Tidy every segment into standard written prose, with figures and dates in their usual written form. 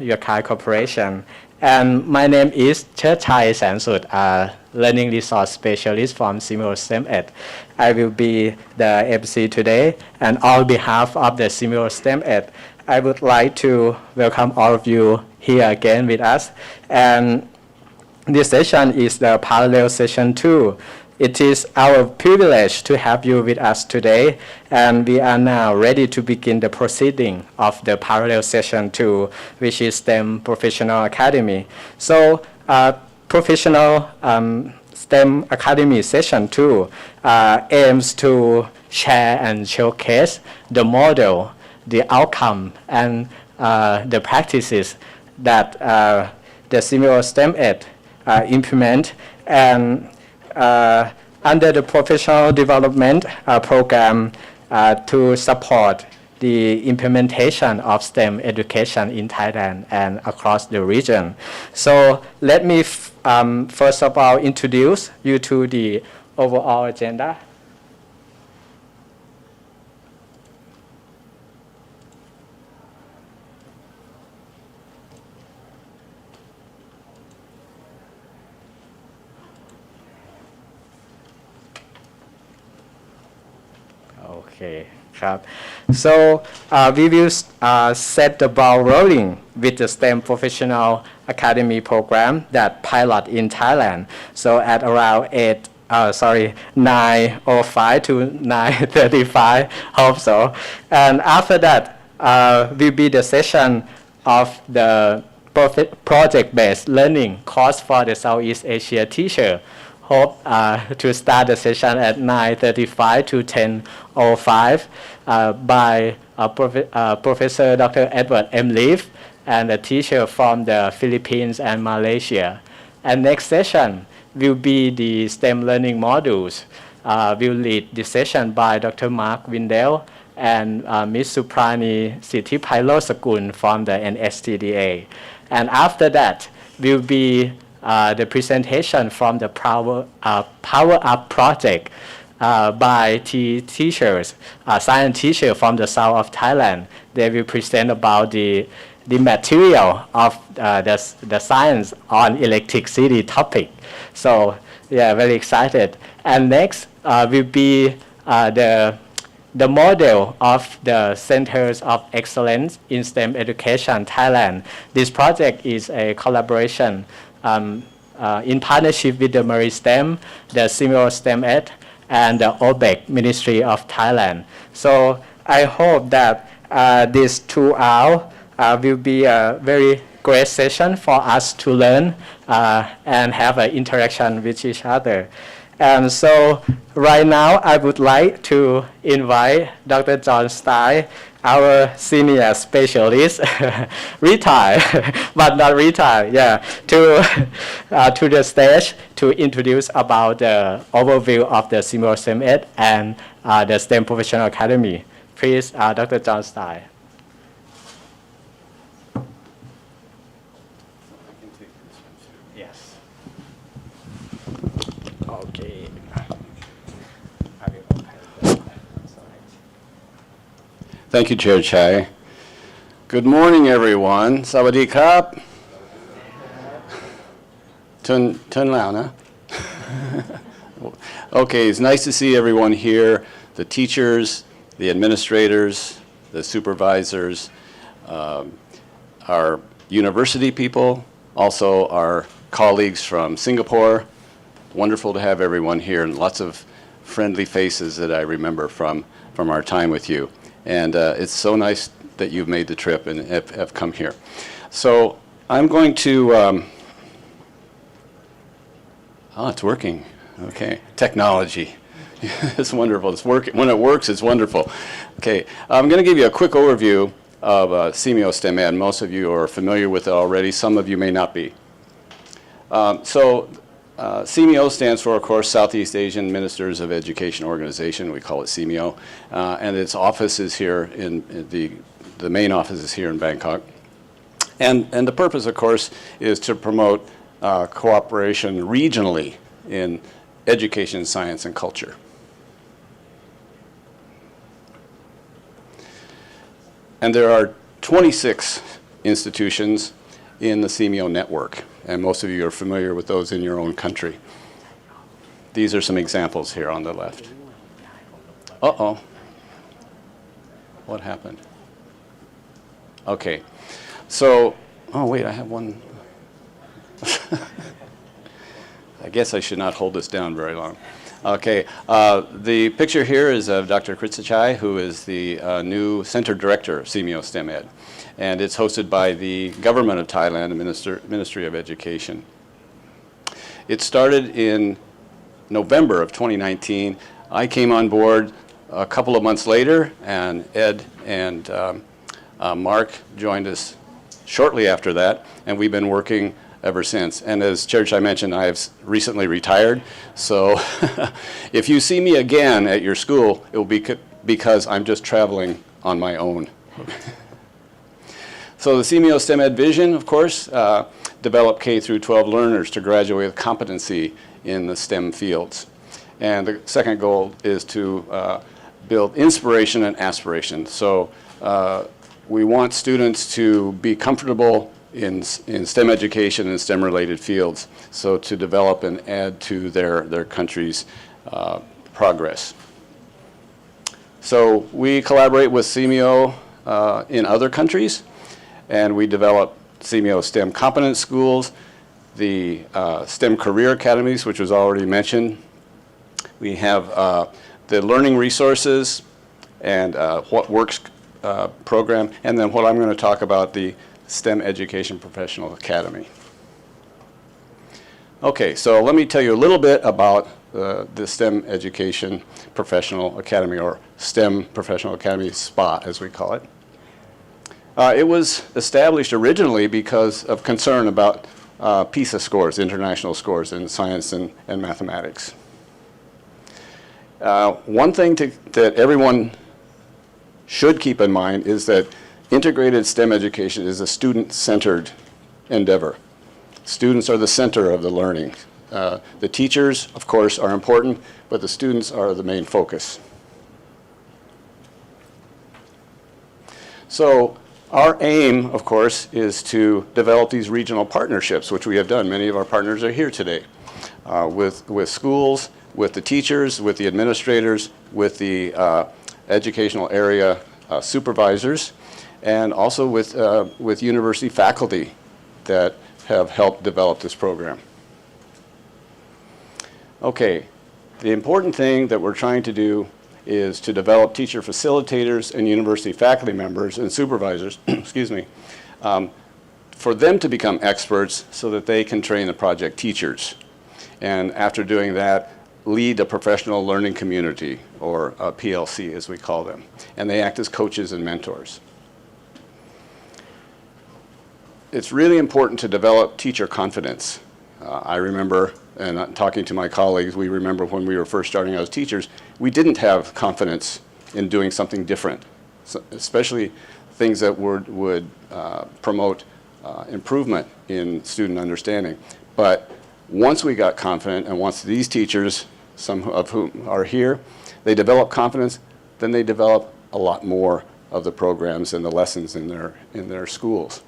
your kind cooperation. And my name is Cherchai Sansut, Learning Resource Specialist from Simeo STEM Ed. I will be the MC today, and on behalf of the Simeo STEM Ed, I would like to welcome all of you here again with us. And this session is the parallel session 2. It is our privilege to have you with us today, and we are now ready to begin the proceeding of the parallel session 2, which is STEM Professional Academy. So, Professional STEM Academy session 2 aims to share and showcase the model, the outcome, and the practices that the Simeo STEM Ed implement, and under the professional development program to support the implementation of STEM education in Thailand and across the region. So let me first of all introduce you to the overall agenda. Okay, so we will set the ball rolling with the STEM Professional Academy program that pilot in Thailand. So at around 9:05 to 9:35, hope so. And after that will be the session of the project-based learning course for the Southeast Asia teacher. Hope to start the session at 9:35 to 10:05 by Professor Dr. Edward M. Leaf and a teacher from the Philippines and Malaysia. And next session will be the STEM learning modules. Will lead the session by Dr. Mark Windell and Ms. Suprani Sithipailo-Sakun from the NSTDA. And after that will be the presentation from the Power Up project by teachers, science teacher from the south of Thailand. They will present about the material of the science on electricity topic. So yeah, very excited. And next will be the model of the Centers of Excellence in STEM Education Thailand. This project is a collaboration in partnership with the MERISTEM, the Simeo STEM Ed, and the OBEC Ministry of Thailand. So I hope that this 2 hours will be a very great session for us to learn and have an interaction with each other. And so right now I would like to invite Dr. John Stein, our senior specialist, retired, but not retired, yeah, to the stage to introduce about the overview of the Simeo STEM Ed and the STEM Professional Academy. Please, Dr. John Stein. Yes. Okay. Thank you, Chair Chai. Good morning, everyone. Sawadee krap. Turn lao na. Okay, it's nice to see everyone here, the teachers, the administrators, the supervisors, our university people, also our colleagues from Singapore. Wonderful to have everyone here, and lots of friendly faces that I remember from our time with you. And it's so nice that you've made the trip and have come here. So I'm going to, it's working. Okay, technology. It's wonderful. It's working. When it works, it's wonderful. Okay, I'm going to give you a quick overview of Simeo STEM Ed. Most of you are familiar with it already. Some of you may not be. CMEO stands for, of course, Southeast Asian Ministers of Education Organization. We call it CMEO. And its office is here in the main office is here in Bangkok. And the purpose, of course, is to promote cooperation regionally in education, science, and culture. And there are 26 institutions in the CMEO network. And most of you are familiar with those in your own country. These are some examples here on the left. Uh-oh. What happened? Okay. So, oh wait, I have one. I guess I should not hold this down very long. Okay, the picture here is of Dr. Kritsachai, who is the new Center Director of CMEO STEM Ed. And it's hosted by the Government of Thailand, the Ministry of Education. It started in November of 2019. I came on board a couple of months later, and Ed and Mark joined us shortly after that, and we've been working ever since. And as Chair Chai mentioned, I have recently retired, so if you see me again at your school, it will be because I'm just traveling on my own. So the CMEO STEM Ed vision, of course, develop K through 12 learners to graduate with competency in the STEM fields. And the second goal is to build inspiration and aspiration. So we want students to be comfortable in STEM education and STEM-related fields, so to develop and add to their country's progress. So we collaborate with CMEO in other countries, and we develop CMEO STEM competence schools, the STEM career academies, which was already mentioned. We have the learning resources and What Works program, and then what I'm going to talk about, the STEM Education Professional Academy. Okay, so let me tell you a little bit about the STEM Education Professional Academy, or STEM Professional Academy, SPA as we call it. It was established originally because of concern about PISA scores, international scores in science and mathematics. One thing that everyone should keep in mind is that integrated STEM education is a student-centered endeavor. Students are the center of the learning. The teachers, of course, are important, but the students are the main focus. So our aim, of course, is to develop these regional partnerships, which we have done. Many of our partners are here today, with schools, with the teachers, with the administrators, with the educational area supervisors, and also with university faculty that have helped develop this program. Okay, the important thing that we're trying to do is to develop teacher facilitators and university faculty members and supervisors, excuse me, for them to become experts so that they can train the project teachers. And after doing that, lead a professional learning community, or a PLC as we call them. And they act as coaches and mentors. It's really important to develop teacher confidence. I remember, and talking to my colleagues, we remember when we were first starting out as teachers, we didn't have confidence in doing something different, so especially things that would promote improvement in student understanding. But once we got confident, and once these teachers, some of whom are here, they develop confidence, then they develop a lot more of the programs and the lessons in their schools.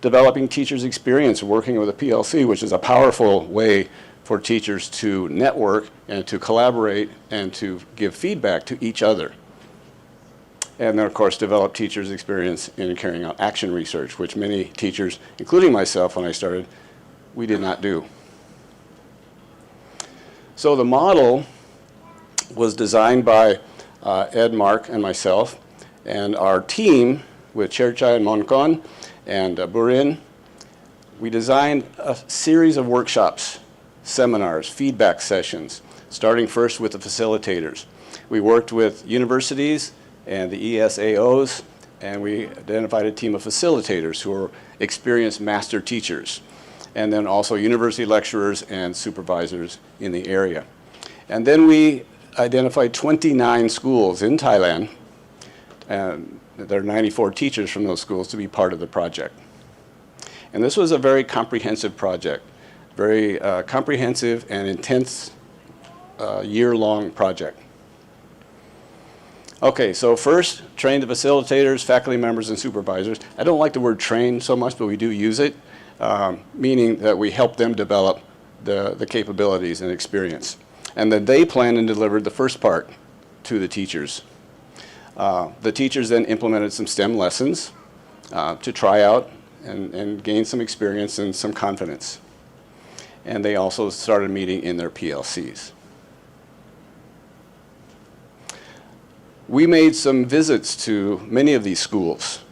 Developing teachers' experience working with a PLC, which is a powerful way for teachers to network and to collaborate and to give feedback to each other. And then, of course, develop teachers' experience in carrying out action research, which many teachers, including myself when I started, we did not do. So the model was designed by Ed, Mark, and myself, and our team with Chair Chai and Monkon and Burin. We designed a series of workshops, seminars, feedback sessions, starting first with the facilitators. We worked with universities and the ESAOs, and we identified a team of facilitators who are experienced master teachers, and then also university lecturers and supervisors in the area. And then we identified 29 schools in Thailand, and there are 94 teachers from those schools to be part of the project. And this was a very comprehensive project, very comprehensive and intense year-long project. Okay, so first, train the facilitators, faculty members, and supervisors. I don't like the word train so much, but we do use it, meaning that we help them develop the capabilities and experience. And then they planned and delivered the first part to the teachers. The teachers then implemented some STEM lessons to try out and gain some experience and some confidence. And they also started meeting in their PLCs. We made some visits to many of these schools,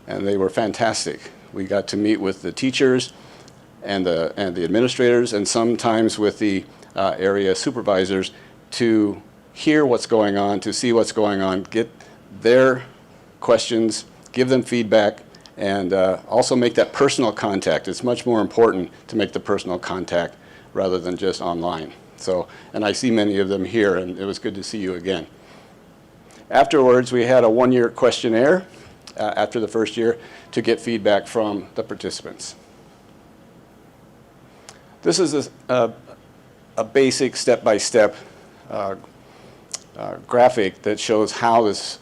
and they were fantastic. We got to meet with the teachers and the administrators, and sometimes with the area supervisors to hear what's going on, to see what's going on, get their questions, give them feedback, and also make that personal contact. It's much more important to make the personal contact rather than just online. So, and I see many of them here, and it was good to see you again. Afterwards, we had a one-year questionnaire after the first year to get feedback from the participants. This is a basic step-by-step graphic that shows how this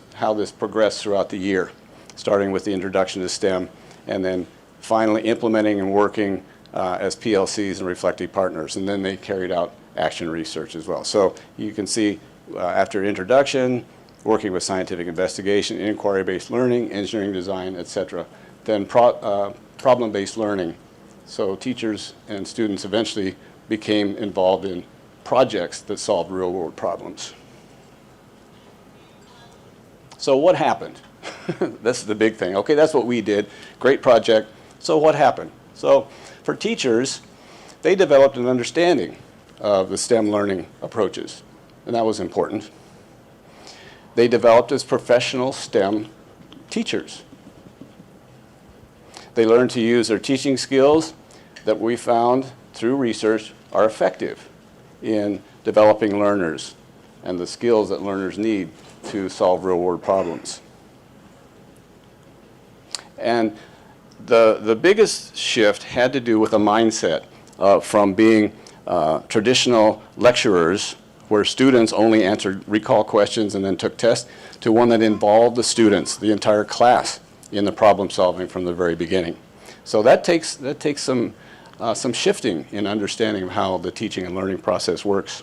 progressed throughout the year, starting with the introduction to STEM and then finally implementing and working as PLCs and reflective partners. And then they carried out action research as well. So you can see after introduction, working with scientific investigation, inquiry-based learning, engineering design, etc. Then problem-based learning. So teachers and students eventually became involved in projects that solved real-world problems. So what happened? This is the big thing. Okay, that's what we did. Great project. So what happened? So for teachers, they developed an understanding of the STEM learning approaches, and that was important. They developed as professional STEM teachers. They learned to use their teaching skills that we found through research are effective in developing learners and the skills that learners need to solve real-world problems. And the biggest shift had to do with a mindset from being traditional lecturers where students only answered recall questions and then took tests, to one that involved the students, the entire class, in the problem solving from the very beginning. So that takes some shifting in understanding of how the teaching and learning process works.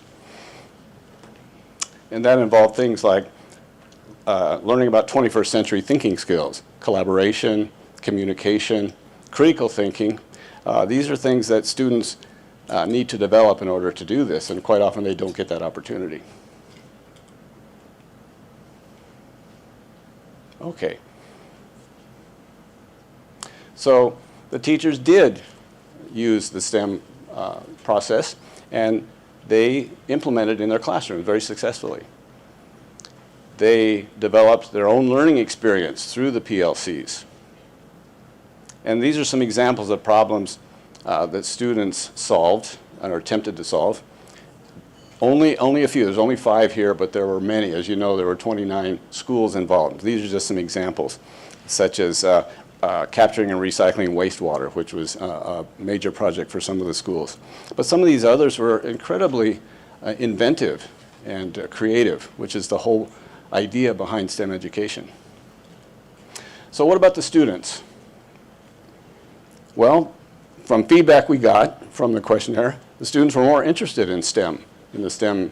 And that involved things like learning about 21st century thinking skills, collaboration, communication, critical thinking. These are things that students need to develop in order to do this, and quite often they don't get that opportunity. Okay. So the teachers did use the STEM process, and they implemented it in their classrooms very successfully. They developed their own learning experience through the PLCs. And these are some examples of problems that students solved or attempted to solve. Only a few. There's only 5 here, but there were many. As you know, there were 29 schools involved. These are just some examples, such as capturing and recycling wastewater, which was a major project for some of the schools. But some of these others were incredibly inventive and creative, which is the whole idea behind STEM education. So what about the students? Well, from feedback we got from the questionnaire, the students were more interested in STEM, in the STEM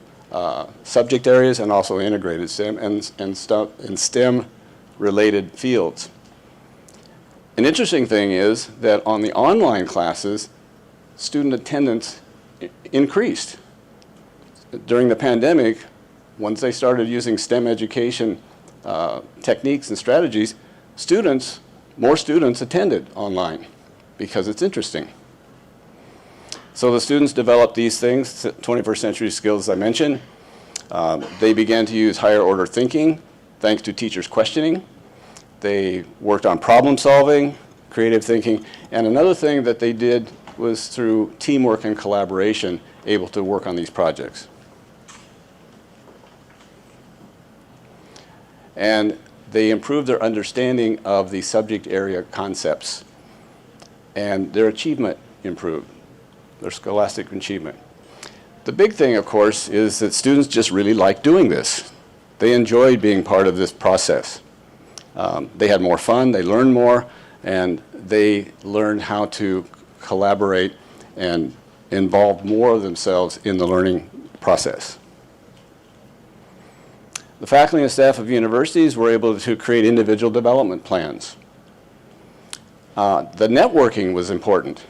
subject areas, and also integrated STEM and STEM-related fields. An interesting thing is that on the online classes, student attendance increased. During the pandemic, once they started using STEM education techniques and strategies, more students attended online because it's interesting. So the students developed these things, 21st century skills I mentioned. They began to use higher order thinking thanks to teachers' questioning. They worked on problem solving, creative thinking, and another thing that they did was through teamwork and collaboration, able to work on these projects. And they improved their understanding of the subject area concepts, and their achievement improved, their scholastic achievement. The big thing, of course, is that students just really like doing this. They enjoyed being part of this process. They had more fun, they learned more, and they learned how to collaborate and involve more of themselves in the learning process. The faculty and staff of universities were able to create individual development plans. The networking was important.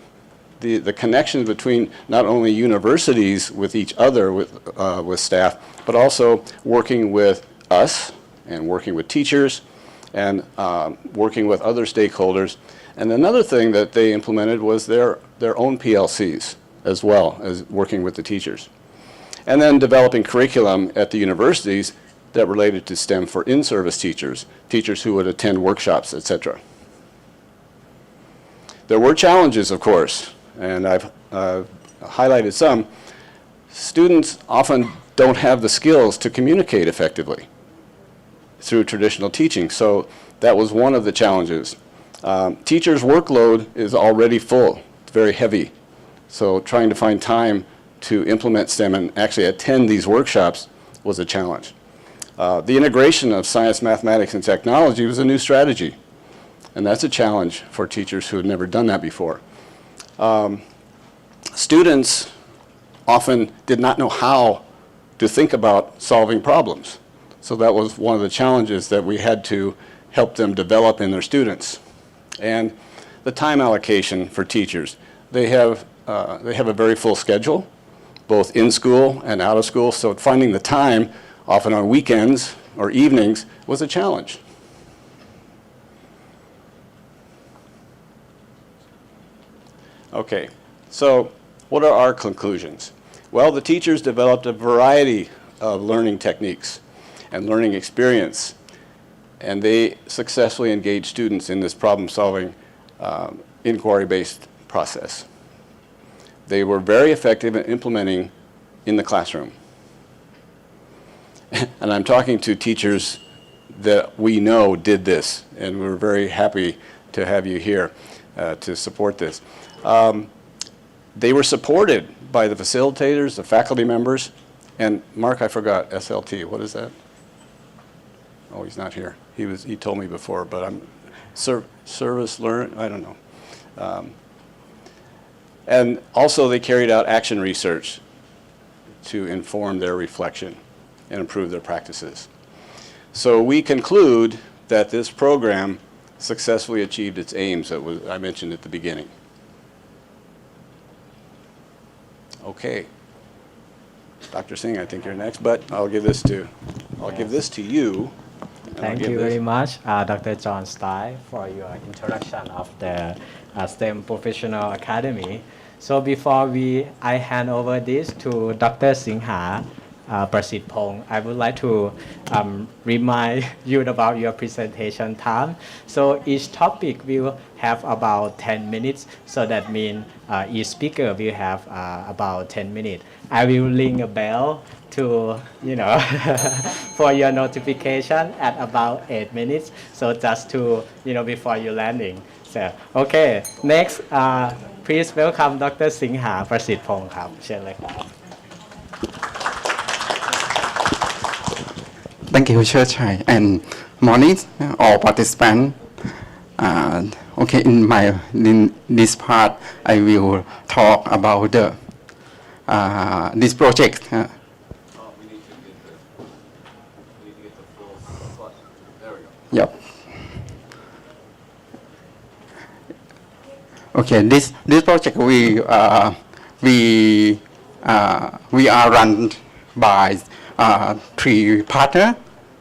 The connections between not only universities with each other, with staff, but also working with us and working with teachers and working with other stakeholders. And another thing that they implemented was their own PLCs as well as working with the teachers. And then developing curriculum at the universities that related to STEM for in-service teachers, teachers who would attend workshops, etc. There were challenges, of course, and I've highlighted some. Students often don't have the skills to communicate effectively through traditional teaching, so that was one of the challenges. Teachers' workload is already full, it's very heavy, so trying to find time to implement STEM and actually attend these workshops was a challenge. The integration of science, mathematics, and technology was a new strategy, and that's a challenge for teachers who had never done that before. Students often did not know how to think about solving problems, so that was one of the challenges that we had to help them develop in their students. And the time allocation for teachers. They have a very full schedule, both in school and out of school, so finding the time, often on weekends or evenings, was a challenge. Okay, so what are our conclusions? Well, the teachers developed a variety of learning techniques and learning experience, and they successfully engaged students in this problem-solving, inquiry-based process. They were very effective in implementing in the classroom. And I'm talking to teachers that we know did this, and we're very happy to have you here to support this. They were supported by the facilitators, the faculty members, and Mark, I forgot, SLT, what is that? Oh, he's not here. He told me before, but I'm service learn, I don't know. And also they carried out action research to inform their reflection and improve their practices. So we conclude that this program successfully achieved its aims that I mentioned at the beginning. Okay. Dr. Singh, I think you're next, but I'll give this to you. Thank you very much, Dr. John Stein, for your introduction of the STEM Professional Academy. So before I hand over this to Dr. Singha Prasithpong, I would like to remind you about your presentation time. So each topic will have about 10 minutes, so that means each speaker will have about 10 minutes. I will ring a bell to, for your notification at about 8 minutes. So just to, before you landing. So, okay, next, please welcome Dr. Singha Prasithpong ครับ เชิญเลยครับ Thank you, Church, and morning, all participants. Okay, in this part, I will talk about this project. We need to get the full slide. There we go. Yep. Okay, this project we are run by 3 partners.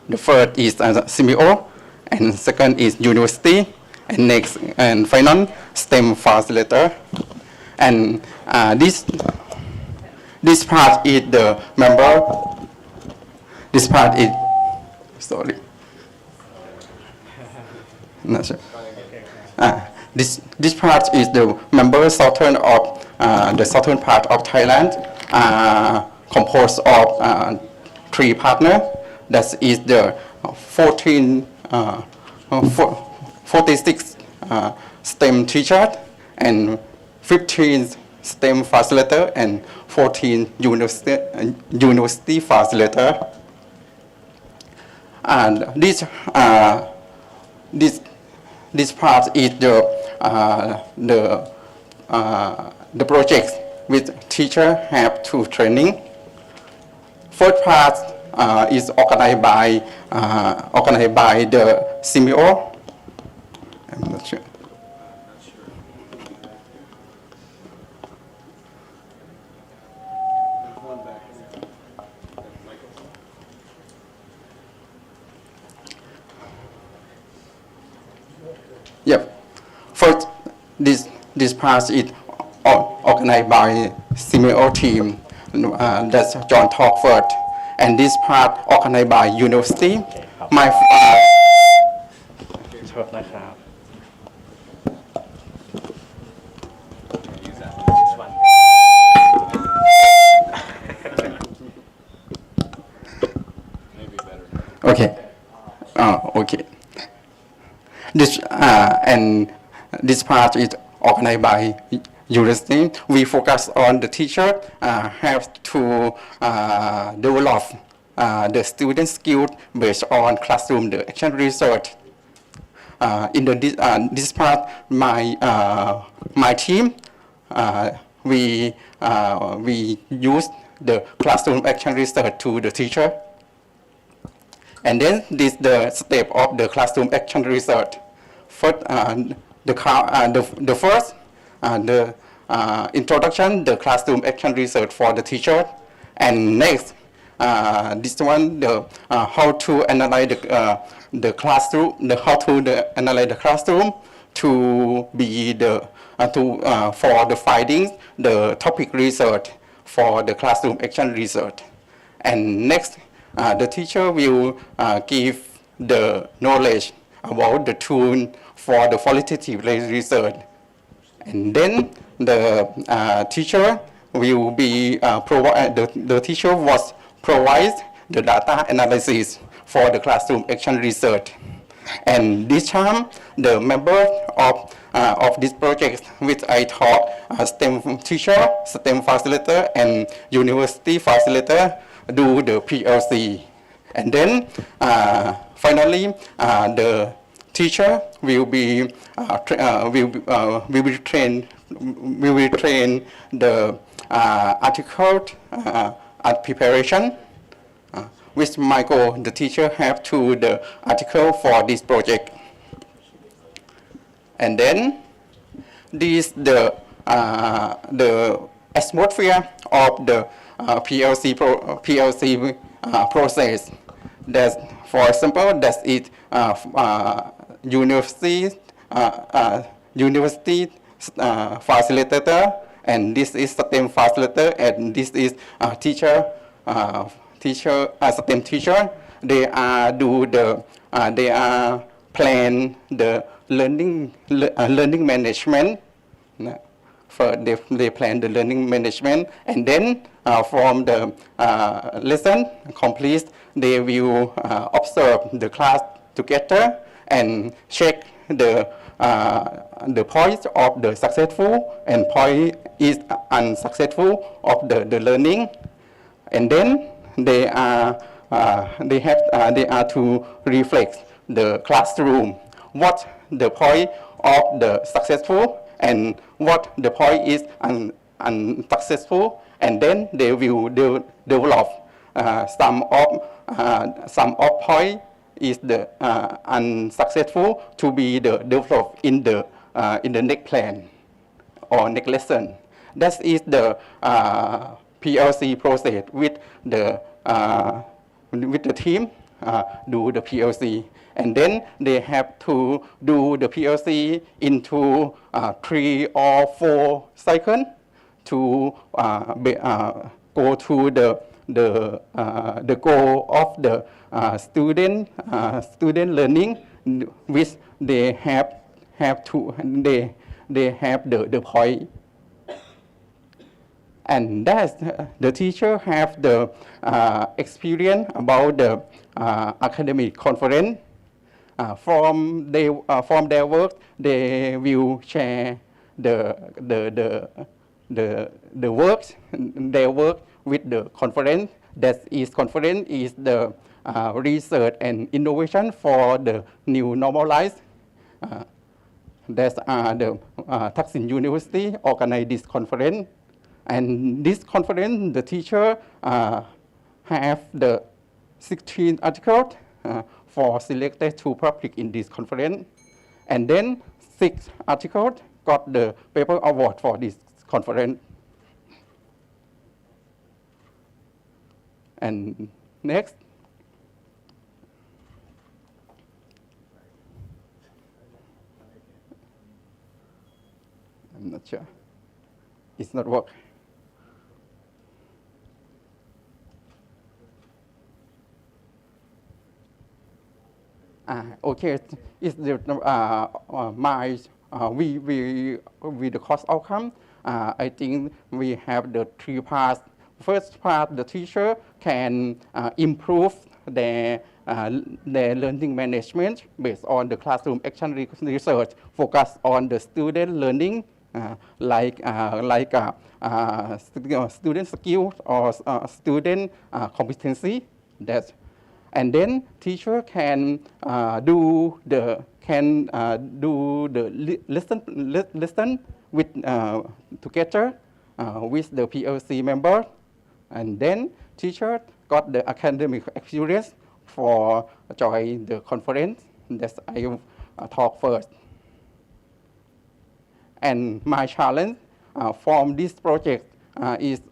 The first is CMO, and second is university, and next and final STEM facilitator. And this part is the member. This part is sorry. Not sure. This part is the member southern of the southern part of Thailand, composed of 3 partners. That is the 46 STEM teachers and 15 STEM facilitator and 14 university facilitator. And this part is the projects which teacher have to training. First part is organized by the CMO. I'm not sure. Yep. First, this part is organized by CMO team. That's John talk first, and this part organized by university. My โทษนะครับ okay. Okay. This part is organized by university. We focus on the teacher have to develop the student skills based on classroom, the action research. In this part, my team, we use the classroom action research to the teacher. And then this the step of the classroom action research. First, the first, the introduction, the classroom action research for the teacher, and next, this one, the how to analyze the classroom, analyze the classroom to be the for the findings, the topic research for the classroom action research, and next. The teacher will give the knowledge about the tool for the qualitative research. And then the teacher will be the teacher was provide the data analysis for the classroom action research. And this time, the member of this project, which I taught, STEM teacher, STEM facilitator, and university facilitator, do the PLC. And then finally, the teacher will be train the article preparation, which Michael, the teacher, have to the article for this project. And then this the atmosphere of the PLC process. That, for example, that is university facilitator, and this is STEM facilitator, and this is teacher, STEM teacher. They are plan the learning management. First, they plan the learning management, and then from the lesson complete, they will observe the class together and check the points of the successful and point is unsuccessful of the learning, and then they are to reflect the classroom what the point of the successful and what the point is unsuccessful, and then they will develop some of point is the unsuccessful to be developed in the next plan or next lesson. That is the PLC process with the team do the PLC, and then they have to do the PLC into 3 or 4 cycles to go to the goal of the student learning, which they have the point. And that's the teacher have the experience about the academic conference. From their work, they will share the work, their work with the conference. Conference is the research and innovation for the new normalized. That's the Thaksin University organized this conference. And this conference, the teacher have the 16 articles for selected to public in this conference. And then 6 articles got the paper award for this conference. And next. I'm not sure. It's not work. Okay, it's the with the cost outcome. I think we have the 3 parts. First part, the teacher can improve their learning management based on the classroom action research, focus on the student learning, student skill or student competency. And then teacher can do the listen with together with the PLC member, and then teacher got the academic experience for join the conference. That I talk first. And my challenge from this project is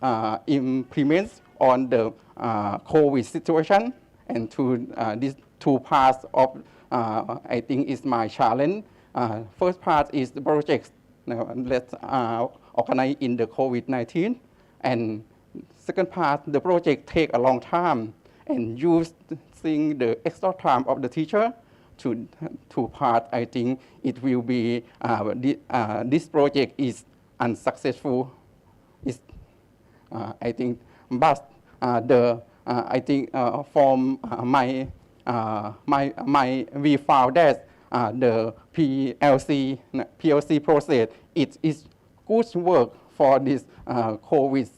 implements on the COVID situation. And to these 2 parts of, I think is my challenge. First part is the project let's organize in the COVID-19. And second part, the project take a long time and using the extra time of the teacher to 2 part. I think it will be, this project is unsuccessful. I think, but I think from we found that the PLC process is good work for this COVID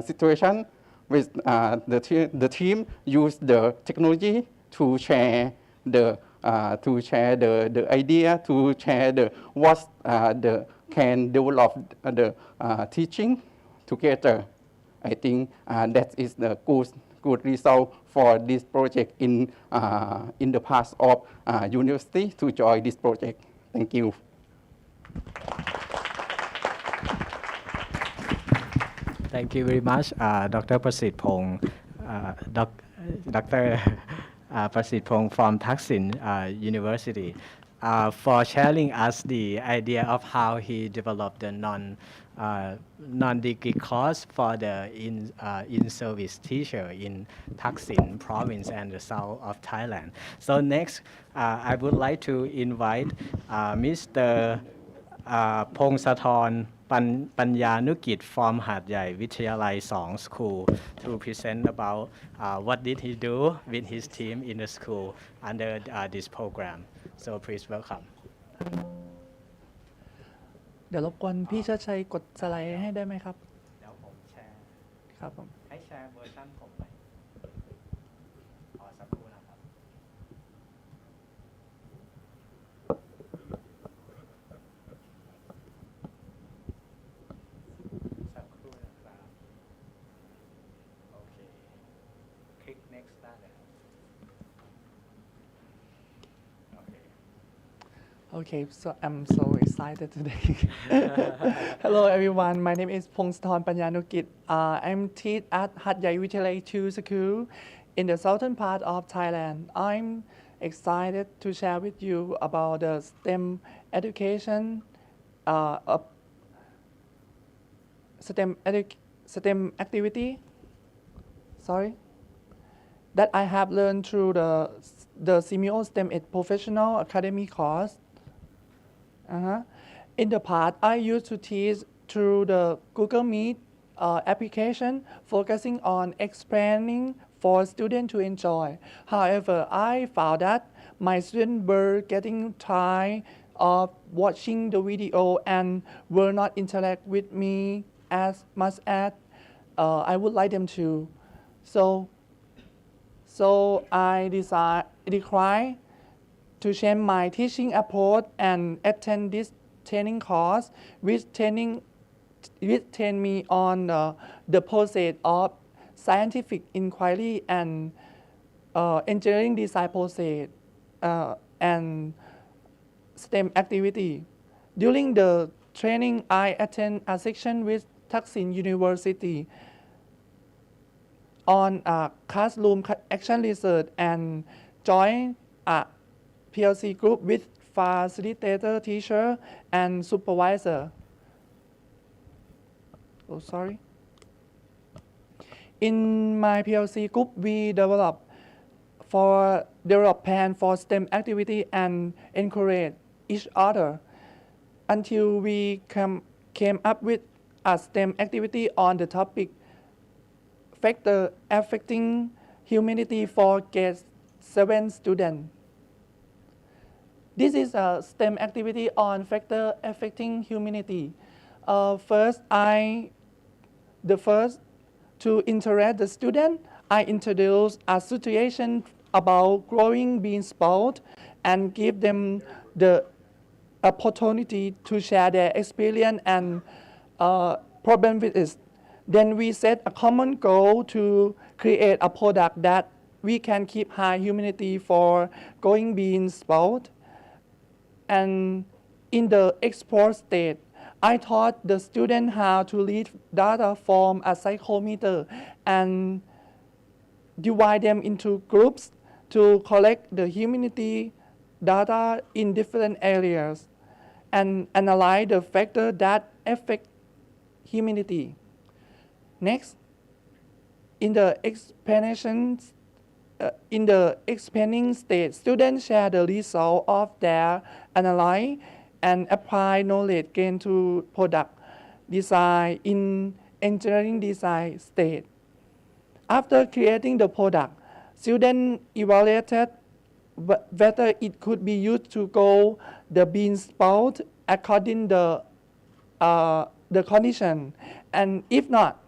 situation. With the team use the technology to share the idea, to share what can develop the teaching together. I think that is the good result for this project in the past of university to join this project. Thank you. Thank you very much, Dr. Prasit Pong, Dr. Prasit Pong from Thaksin University, for sharing us the idea of how he developed the non-degree course for the in-service teacher in Thaksin province and the south of Thailand. So next, I would like to invite Mr. Pongsathorn Panyanukit from Hat Yai Vichayalai Song School to present about what did he do with his team in the school under this program. So please welcome. เดี๋ยวรบกวนพี่เชิดชัยกดสไลด์ให้ได้ไหมครับ เดี๋ยวผมแชร์ ครับผม ให้แชร์เวอร์ชันผมไปขอสักครู่นะครับ สักครู่นะครับ โอเค คลิก next ได้เลยครับ โอเค Okay, so I'm so excited today. Hello everyone, my name is Pongsathorn Panyanukit. I'm teach at Hat Yai Vichayalai 2 School in the southern part of Thailand. I'm excited to share with you about the STEM education, STEM activity. That I have learned through the CMO STEM Ed Professional Academy course. In the past, I used to teach through the Google Meet application, focusing on explaining for students to enjoy. However, I found that my students were getting tired of watching the video and will not interact with me as much as I would like them to. So So I decide to change my teaching approach and attend this training course, which train me on the process of scientific inquiry and engineering design process and STEM activity. During the training, I attend a section with Thaksin University on classroom action research and join a PLC group with facilitator, teacher, and supervisor. Oh, sorry. In my PLC group, we develop plan for STEM activity and encourage each other until we came up with a STEM activity on the topic factor affecting humanity for grade 7 students. This is a STEM activity on factor affecting humanity. First, to interest the student, I introduce a situation about growing bean sprout and give them the opportunity to share their experience and problem with it. Then we set a common goal to create a product that we can keep high humidity for growing bean sprout. And in the export state, I taught the student how to read data from a psychometer and divide them into groups to collect the humidity data in different areas and analyze the factors that affect humidity. Next, in the expanding stage, students share the result of their analysis and apply knowledge gained to product design in engineering design stage. After creating the product, students evaluated whether it could be used to grow the bean sprout according to the condition, and if not,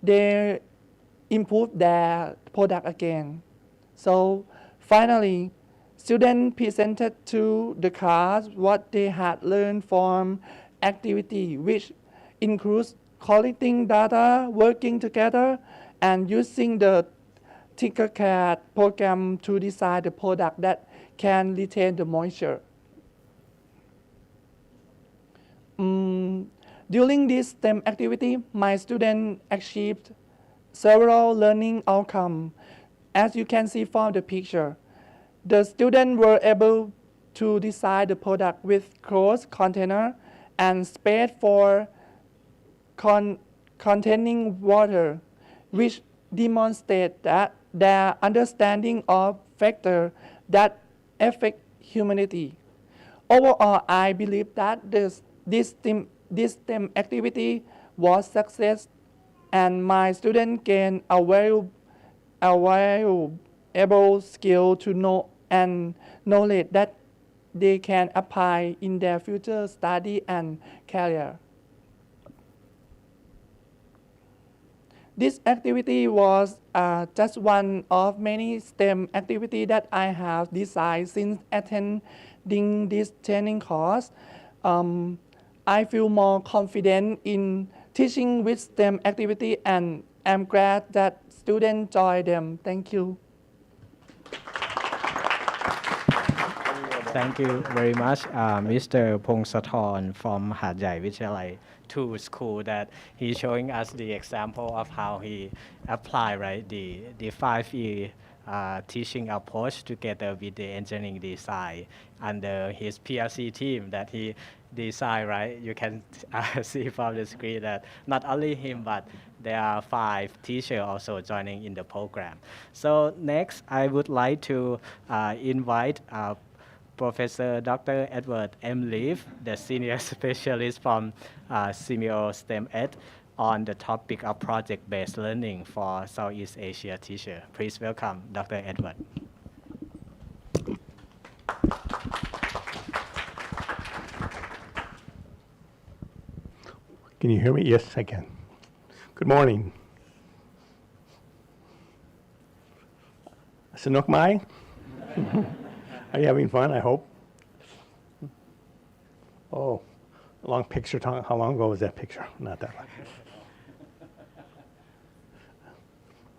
they improve their product again. So finally, students presented to the class what they had learned from activity, which includes collecting data, working together, and using the Tinkercad program to design the product that can retain the moisture. During this STEM activity, my students achieved several learning outcomes. As you can see from the picture, the students were able to design the product with closed container and space for containing water, which demonstrate that their understanding of factors that affect humanity. Overall, I believe that this STEM activity was success, and my students gained a valuable skill to know and knowledge that they can apply in their future study and career. This activity was just one of many STEM activities that I have designed since attending this training course. I feel more confident in teaching with STEM activity, and I'm glad that students enjoy them. Thank you. Thank you very much, Mr. Pongsathorn from Hat Yai Vichayalai 2 school, that he's showing us the example of how he applied the 5E teaching approach together with the engineering design under his PLC team that he designed, right? You can see from the screen that not only him, but there are 5 teachers also joining in the program. So next, I would like to invite Professor Dr. Edward M. Leaf, the senior specialist from CMO STEM Ed, on the topic of project-based learning for Southeast Asia teacher. Please welcome Dr. Edward. Can you hear me? Yes, I can. Good morning. Sanuk Mai? Are you having fun, I hope? Oh, a long picture. How long ago was that picture? Not that long.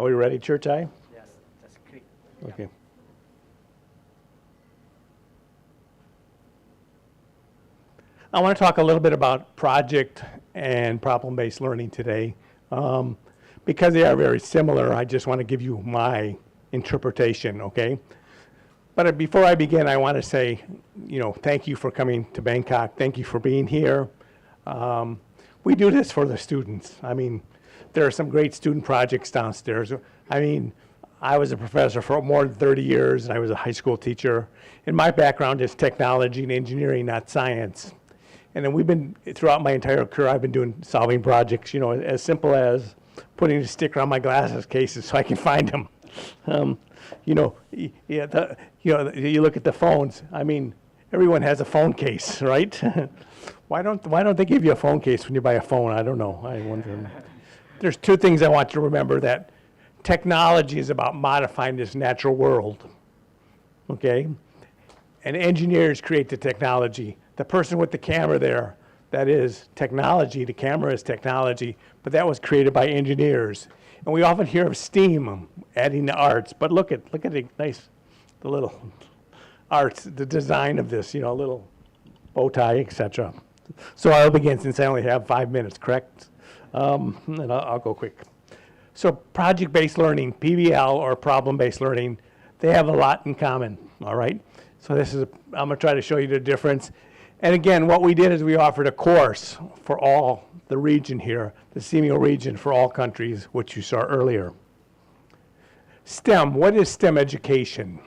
Are we ready, Church Eye? Yes, just click. Okay. I want to talk a little bit about project and problem-based learning today. Because they are very similar, I just want to give you my interpretation, okay? But before I begin, I want to say, thank you for coming to Bangkok. Thank you for being here. We do this for the students. I mean, there are some great student projects downstairs. I mean, I was a professor for more than 30 years, and I was a high school teacher. And my background is technology and engineering, not science. And then throughout my entire career, I've been solving projects, as simple as putting a sticker on my glasses cases so I can find them. You look at the phones. I mean, everyone has a phone case, right? Why don't they give you a phone case when you buy a phone? I don't know. I wonder. There's two things I want you to remember: that technology is about modifying this natural world, okay? And engineers create the technology. The person with the camera there, that is technology. The camera is technology, but that was created by engineers. And we often hear of STEAM, adding the arts, but look at the little arts, the design of this, little bow tie, etc. So I'll begin since I only have 5 minutes, correct? And I'll go quick. So project-based learning, PBL or problem-based learning, they have a lot in common, all right? So I'm gonna try to show you the difference. And again, what we did is we offered a course for all the region here, the CMO region for all countries, which you saw earlier. STEM, what is STEM education?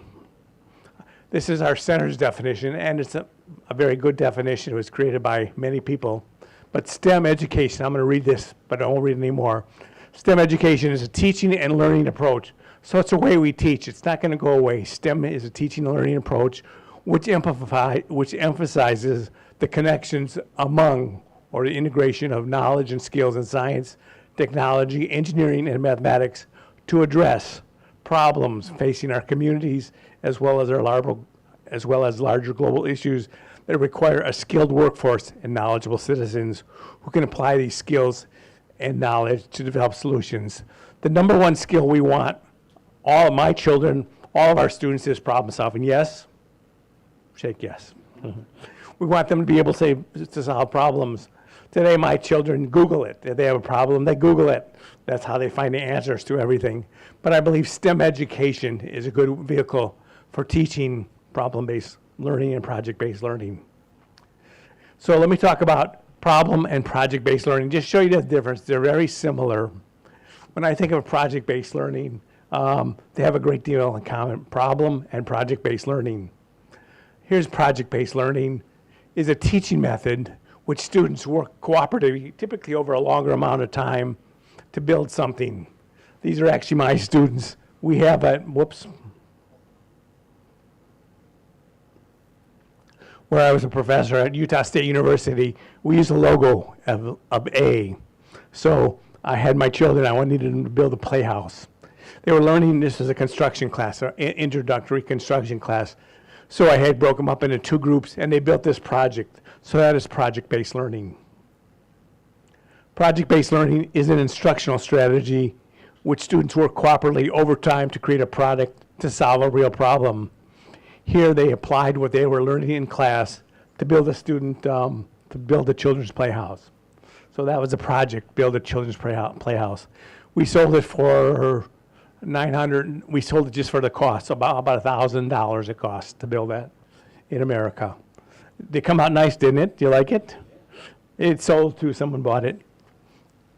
This is our center's definition, and it's a very good definition. It was created by many people. But STEM education, I'm going to read this, but I won't read it anymore. STEM education is a teaching and learning approach. So it's a way we teach. It's not going to go away. STEM is a teaching and learning approach which emphasizes the connections among, or the integration of knowledge and skills in science, technology, engineering, and mathematics to address problems facing our communities as well as larger global issues that require a skilled workforce and knowledgeable citizens who can apply these skills and knowledge to develop solutions. The number one skill we want, all of my children, all of our students, is problem solving. Yes? Shake yes. We want them to be able to solve problems. Today, my children Google it. If they have a problem, they Google it. That's how they find the answers to everything. But I believe STEM education is a good vehicle for teaching problem-based learning and project-based learning. So let me talk about problem and project-based learning. Just show you the difference. They're very similar. When I think of project-based learning, they have a great deal in common. Problem and project-based learning. Here's project-based learning is a teaching method which students work cooperatively, typically over a longer amount of time, to build something. These are actually my students. We have where I was a professor at Utah State University, we used a logo of A. So I had my children, I needed them to build a playhouse. They were learning, this is a construction class, an introductory construction class. So I had broke them up into two groups, and they built this project. So that is project-based learning. Project-based learning is an instructional strategy which students work cooperatively over time to create a product to solve a real problem. Here they applied what they were learning in class to build a children's playhouse. So that was a project, build a children's playhouse. We sold it for $900, we sold it just for the cost, about $1,000 it cost to build that in America. They come out nice, didn't it? Do you like it? It sold to, someone bought it.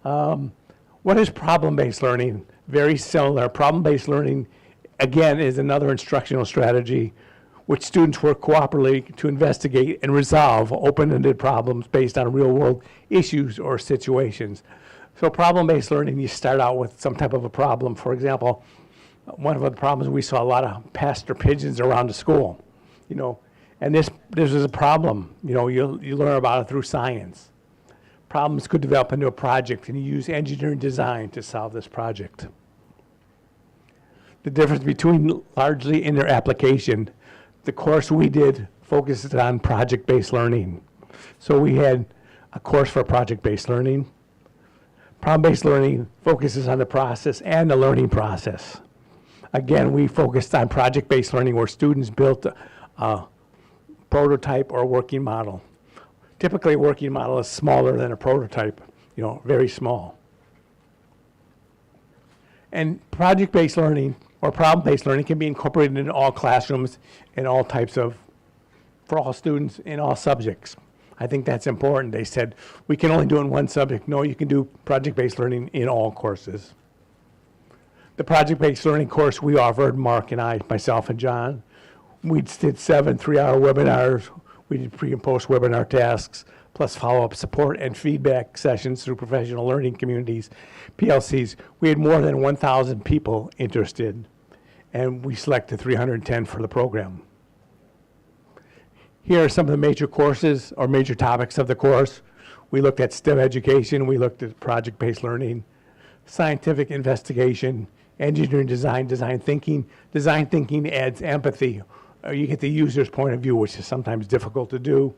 What is problem-based learning? Very similar. Problem-based learning, again, is another instructional strategy which students work cooperatively to investigate and resolve open-ended problems based on real-world issues or situations. So problem-based learning, you start out with some type of a problem. For example, one of the problems, we saw a lot of pastor pigeons around the school, and this is a problem. You learn about it through science. Problems could develop into a project, and you use engineering design to solve this project. the difference between largely in their application. The course we did focuses on project-based learning. So we had a course for project-based learning. Problem-based learning focuses on the process and the learning process. Again, we focused on project-based learning where students built a prototype or working model. Typically, a working model is smaller than a prototype, very small. And project-based learning or problem-based learning can be incorporated into all classrooms in all types of, for all students in all subjects. I think that's important. They said, we can only do it in one subject. No, you can do project-based learning in all courses. The project-based learning course we offered, Mark and I, myself and John, we did 7 3-hour webinars. We did pre and post webinar tasks, plus follow-up support and feedback sessions through professional learning communities, PLCs. We had more than 1,000 people interested, and we selected 310 for the program. Here are some of the major courses or major topics of the course. We looked at STEM education, we looked at project-based learning, scientific investigation, engineering design, design thinking. Design thinking adds empathy. You get the user's point of view, which is sometimes difficult to do.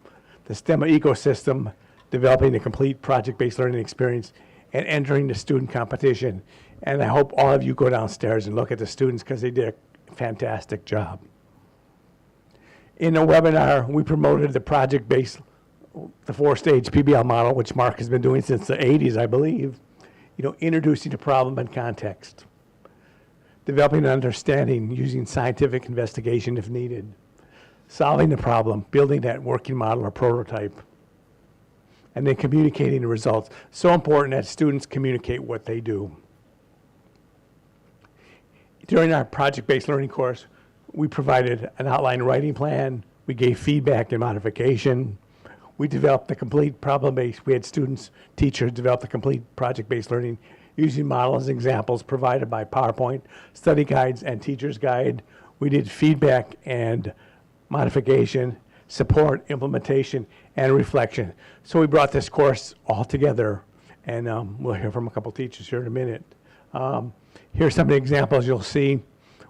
The STEM ecosystem, developing a complete project-based learning experience, and entering the student competition. And I hope all of you go downstairs and look at the students because they did a fantastic job. In a webinar, we promoted the project-based, the 4-stage PBL model, which Mark has been doing since the 80s, I believe. Introducing the problem and context. Developing an understanding using scientific investigation if needed. Solving the problem, building that working model or prototype. And then communicating the results. So important that students communicate what they do. During our project-based learning course, we provided an outline writing plan. We gave feedback and modification. We developed the complete problem-based. We had students, teachers develop the complete project-based learning using models and examples provided by PowerPoint, study guides, and teacher's guide. We did feedback and modification, support, implementation, and reflection. So we brought this course all together, and we'll hear from a couple teachers here in a minute. Here's some of the examples you'll see.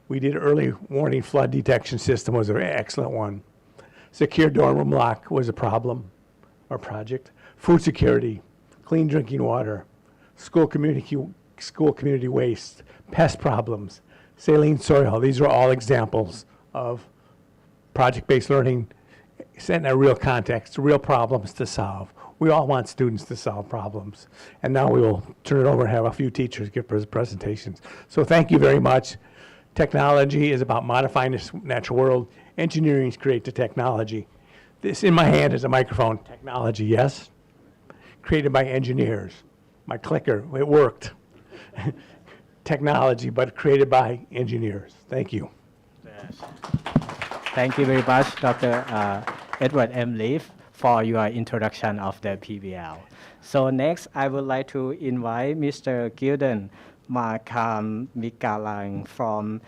We did early warning flood detection system was an excellent one. Secure dorm room lock was a problem or project. Food security, clean drinking water, school community waste, pest problems, saline soil. These are all examples of project-based learning set in a real context, real problems to solve. We all want students to solve problems. And now we will turn it over and have a few teachers give presentations. So thank you very much. Technology is about modifying this natural world. Engineering is create the technology. This in my hand is a microphone. Technology, yes? Created by engineers. My clicker, it worked. Technology, but created by engineers. Thank you. Yes. Thank you very much, Dr. Edward M. Leaf, for your introduction of the PBL. So next, I would like to invite Mr. Gilden Mikalang from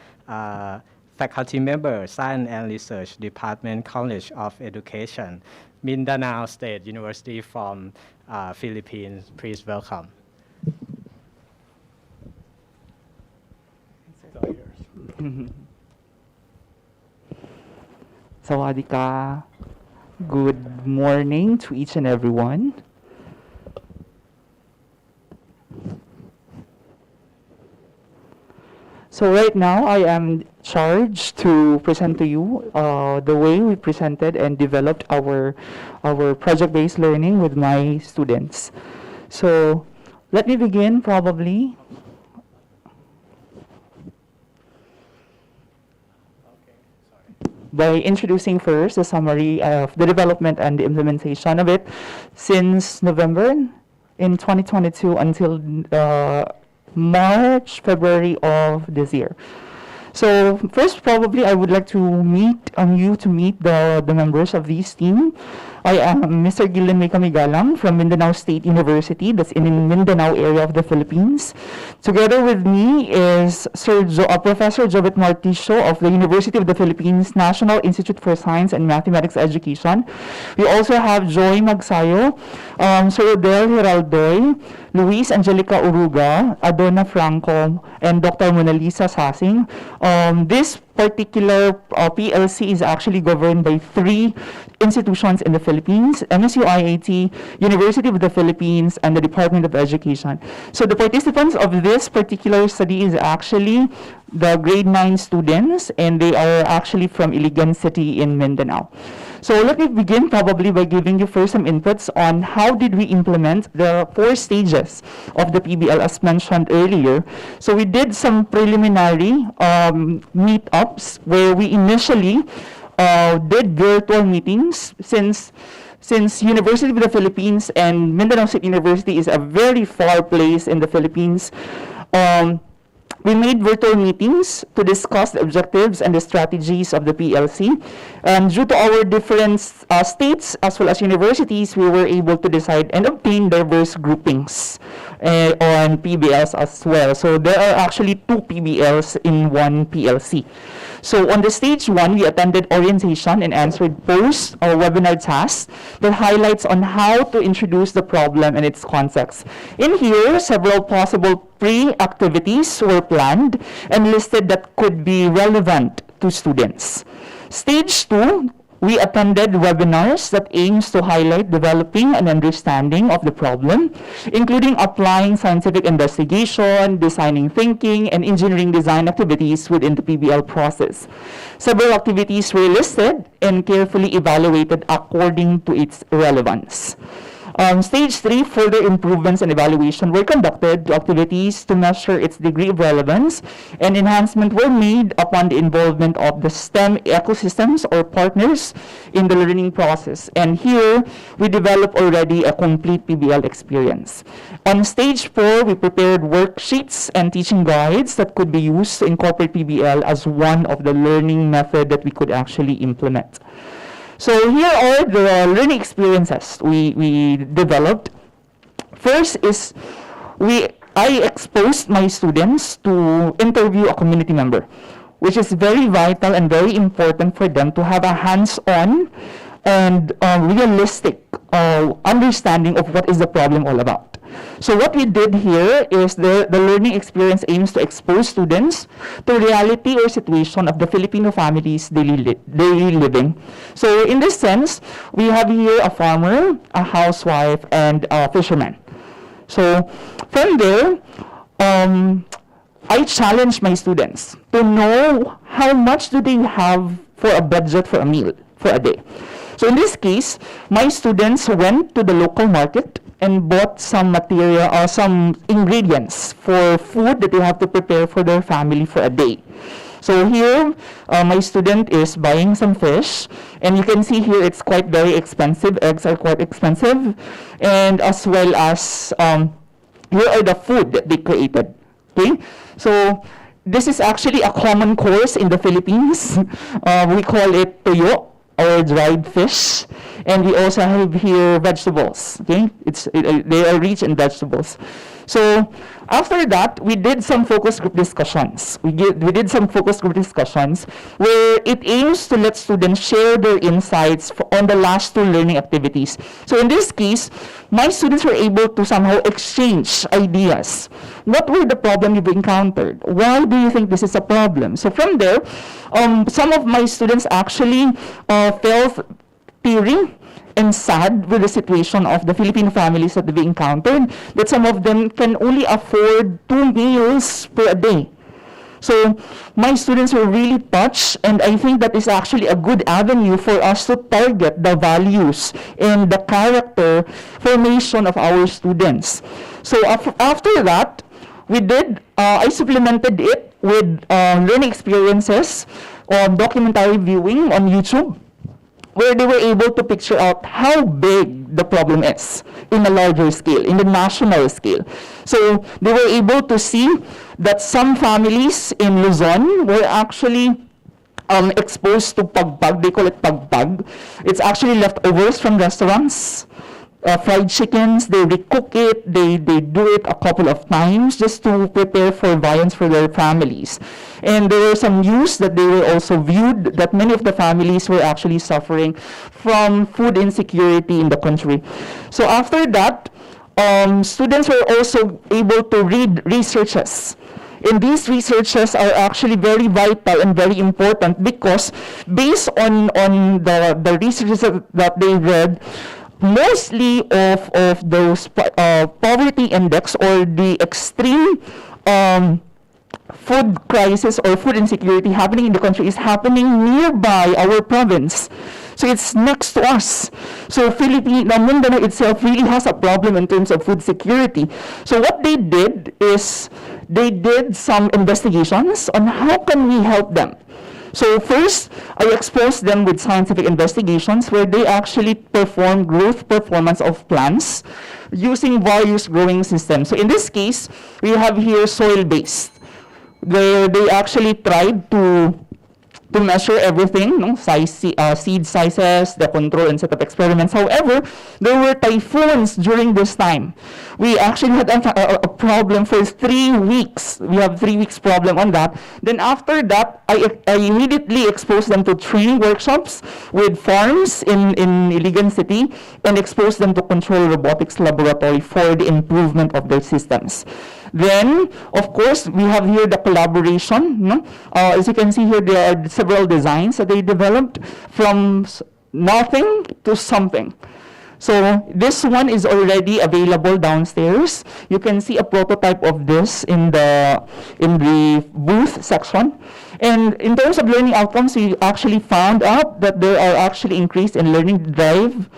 faculty member, Science and Research Department, College of Education, Mindanao State University from Philippines. Please welcome. It's all yours. Sawadika. Good morning to each and everyone. So right now, I am charged to present to you the way we presented and developed our project-based learning with my students. So let me begin probably by introducing first the summary of the development and the implementation of it since November in 2022 until March, February of this year. So first, probably I would like to meet the members of this team. I am Mr. Gillen May Kamigalang from Mindanao State University, that's in the Mindanao area of the Philippines. Together with me is Professor Jovet Marticio of the University of the Philippines National Institute for Science and Mathematics Education. We also have Joy Magsayo, Sir Odell Hiraldoy, Luis Angelica Uruga, Adona Franco, and Dr. Mona Lisa Sasing. This particular PLC is actually governed by 3 institutions in the Philippines: MSU IAT, University of the Philippines, and the Department of Education. So the participants of this particular study is actually the grade 9 students, and they are actually from Iligan City in Mindanao. So let me begin probably by giving you first some inputs on how did we implement the 4 stages of the PBL as mentioned earlier. So we did some preliminary meetups where we initially did virtual meetings since University of the Philippines and Mindanao State University is a very far place in the Philippines. We made virtual meetings to discuss the objectives and the strategies of the PLC. And due to our different states as well as universities, we were able to decide and obtain diverse groupings on PBLs as well. So there are actually 2 PBLs in one PLC. So on the stage 1, we attended orientation and answered post or webinar tasks that highlights on how to introduce the problem and its context. In here, several possible pre-activities were planned and listed that could be relevant to students. Stage 2, we attended webinars that aims to highlight developing an understanding of the problem, including applying scientific investigation, designing thinking, and engineering design activities within the PBL process. Several activities were listed and carefully evaluated according to its relevance. Stage 3, further improvements and evaluation were conducted to activities to measure its degree of relevance, and enhancement were made upon the involvement of the STEM ecosystems or partners in the learning process. And here, we developed already a complete PBL experience. On stage 4, we prepared worksheets and teaching guides that could be used to incorporate PBL as one of the learning method that we could actually implement. So here are the learning experiences we developed. First is I exposed my students to interview a community member, which is very vital and very important for them to have a hands-on and realistic understanding of what is the problem all about. So what we did here is the learning experience aims to expose students to reality or situation of the Filipino families' daily living. So in this sense, we have here a farmer, a housewife, and a fisherman. So from there, I challenged my students to know how much do they have for a budget for a meal, for a day. So in this case, my students went to the local market and bought some material or some ingredients for food that they have to prepare for their family for a day. So here, my student is buying some fish, and you can see here it's quite very expensive. Eggs are quite expensive, and as well as here are the food that they created. Okay, so this is actually a common course in the Philippines. We call it tuyo, or dried fish, and we also have here vegetables. Okay, they are rich in vegetables. So after that, we did some focus group discussions. We did some focus group discussions where it aims to let students share their insights on the last 2 learning activities. So in this case, my students were able to somehow exchange ideas. What were the problems you've encountered? Why do you think this is a problem? So from there, some of my students actually felt teary and sad with the situation of the Filipino families that they've encountered, that some of them can only afford 2 meals per day. So my students were really touched, and I think that is actually a good avenue for us to target the values and the character formation of our students. So after that, I supplemented it with learning experiences, documentary viewing on YouTube, where they were able to picture out how big the problem is in a larger scale, in the national scale. So they were able to see that some families in Luzon were actually exposed to pagbag. They call it pagbag. It's actually leftovers from restaurants. Fried chickens, they recook it, they do it a couple of times just to prepare for viands for their families. And there were some news that they were also viewed that many of the families were actually suffering from food insecurity in the country. So after that, students were also able to read researches. And these researches are actually very vital and very important because based on the researches that they read, mostly of those poverty index or the extreme food crisis or food insecurity happening in the country is happening nearby our province. So it's next to us. So Mindanao itself really has a problem in terms of food security. So what they did is they did some investigations on how can we help them. So first, I exposed them with scientific investigations where they actually perform growth performance of plants using various growing systems. So in this case, we have here soil-based, where they actually tried to measure everything, no? Seed sizes, the control and setup experiments. However, there were typhoons during this time. We actually had a problem for 3 weeks. We have 3 weeks problem on that. Then after that, I immediately exposed them to training workshops with farms in Iligan City and exposed them to control robotics laboratory for the improvement of their systems. Then, of course, we have here the collaboration. No? As you can see here, there are several designs that they developed from nothing to something. So this one is already available downstairs. You can see a prototype of this in the booth section. And in terms of learning outcomes, we actually found out that there are actually increase in learning drive,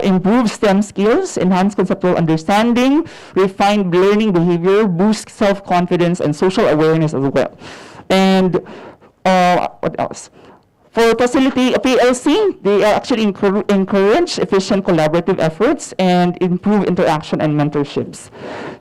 improve STEM skills, enhance conceptual understanding, refine learning behavior, boost self-confidence, and social awareness as well. And what else? For facility PLC, they actually encourage efficient collaborative efforts and improve interaction and mentorships.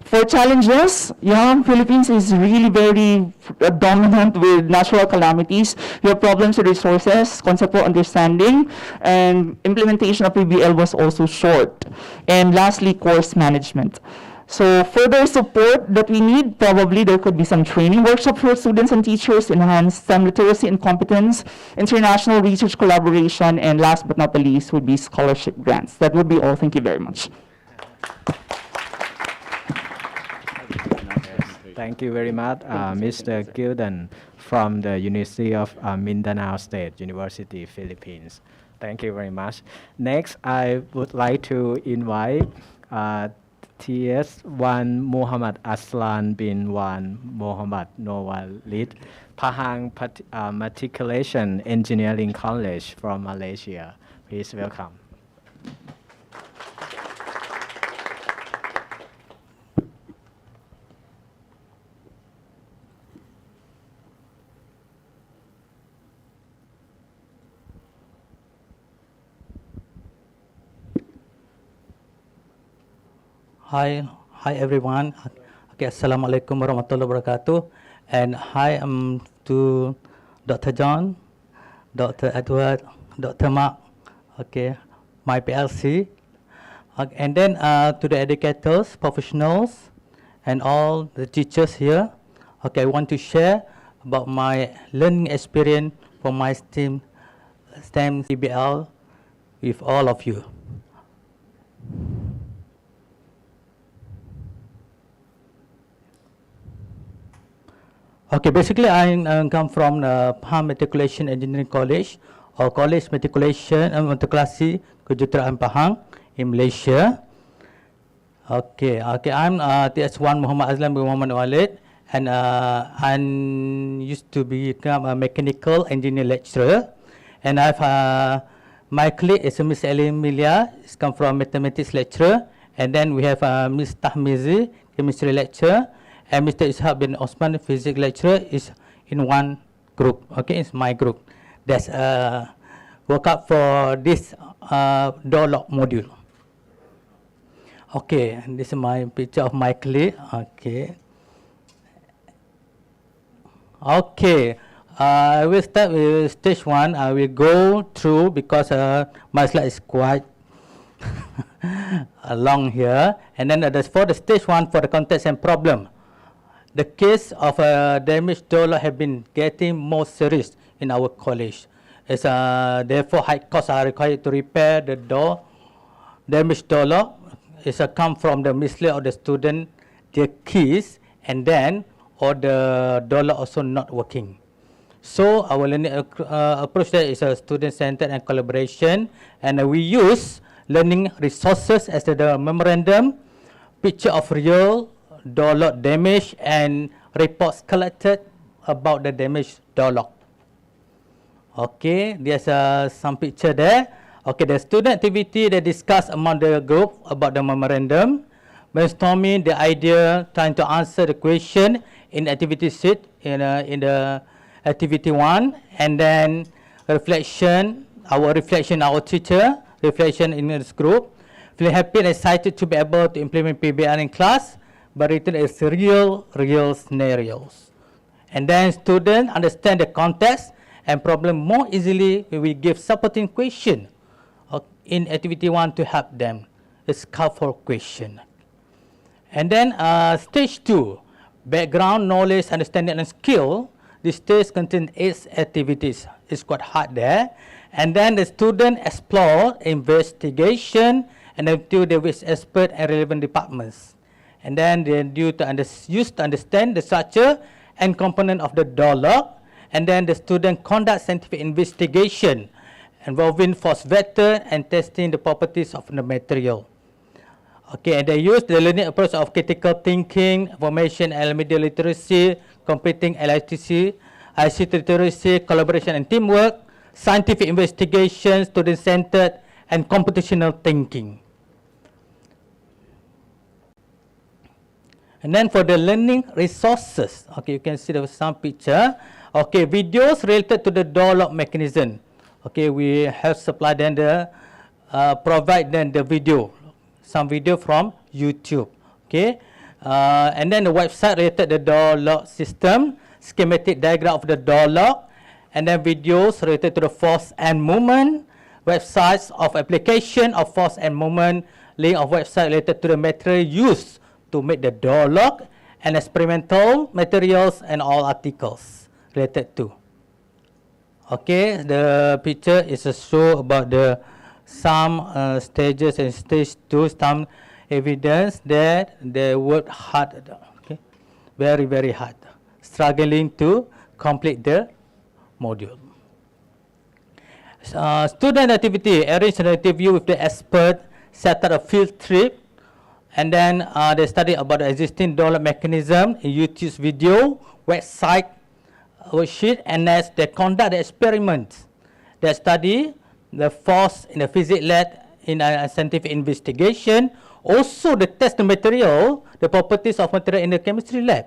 For challenges, Philippines is really very dominant with natural calamities. We have problems with resources, conceptual understanding, and implementation of PBL was also short. And lastly, course management. So further support that we need, probably there could be some training workshops for students and teachers, enhance STEM literacy and competence, international research collaboration, and last but not the least would be scholarship grants. That would be all. Thank you very much. Thank you very much, Mr. Gilden from the University of Mindanao State University, Philippines. Thank you very much. Next, I would like to invite TS1 Muhammad Aslan bin Wan Muhammad Nowalid, Pahang Matriculation Engineering College from Malaysia. Please welcome. Hi everyone. Okay, Assalamualaikum warahmatullahi wabarakatuh. And hi to Dr. John, Dr. Edward, Dr. Mark, okay, my PLC, okay, and then to the educators, professionals, and all the teachers here. Okay, I want to share about my learning experience for my STEM PBL with all of you. Okay, basically I come from the Pahang Matriculation Engineering College or College Matriculation Matrikulasi Kejuruteraan Pahang in Malaysia. Okay, I'm TS1 Muhammad Azlan bin Muhammad Walid, and I used to become a mechanical engineer lecturer, and I've my colleague is Miss Emilia, is come from mathematics lecturer, and then we have Miss Tahmizi, chemistry lecturer. And Mr. Ishaq bin Osman, physics lecturer, is in one group. Okay, it's my group. That's work up for this door lock module. Okay, and this is my picture of my colleague. Okay. Okay. I will start with stage 1. I will go through because my slide is quite long here. And then for the stage 1, for the context and problem, the case of damaged door lock have been getting more serious in our college. It's, therefore, high costs are required to repair the damaged door lock. It's come from the misplacement of the student, their keys, and then or the door lock also not working. So our learning approach there is a student-centered and collaboration, and we use learning resources as the memorandum, picture of real door lock damage, and reports collected about the damaged door lock. Okay, there's some picture there. Okay, the student activity they discuss among the group about the memorandum, brainstorming the idea, trying to answer the question in activity sheet in the activity 1, and then reflection, our teacher, reflection in this group. Feel happy and excited to be able to implement PBL in class, but written as real scenarios. And then students understand the context and problem more easily when we give supporting question in activity 1 to help them. It's for question. And then stage 2, background, knowledge, understanding and skill. This stage contains 8 activities. It's quite hard there. And then the student explore investigation and until they with expert and relevant departments. And then they use to understand the structure and component of the door lock. And then the student conduct scientific investigation involving force vector and testing the properties of the material. Okay, and they use the learning approach of critical thinking, information and media literacy, completing LITC, ICT literacy, collaboration and teamwork, scientific investigation, student-centered, and computational thinking. And then for the learning resources, okay, you can see there was some picture. Okay, videos related to the door lock mechanism. Okay, we have supplied them provide them the video, some video from YouTube. Okay, and then the website related to the door lock system, schematic diagram of the door lock, and then videos related to the force and movement, websites of application of force and movement, link of website related to the material used to make the door lock, and experimental materials and all articles related to. Okay, the picture is a show about the some stages and stage 2, some evidence that they work hard, okay, very hard, struggling to complete the module. Student activity, arrange an interview with the expert, set up a field trip, and then they study about the existing door lock mechanism in YouTube's video, website, worksheet, and next they conduct the experiments. They study the force in the physics lab in a scientific investigation. Also, they test the material, the properties of material in the chemistry lab.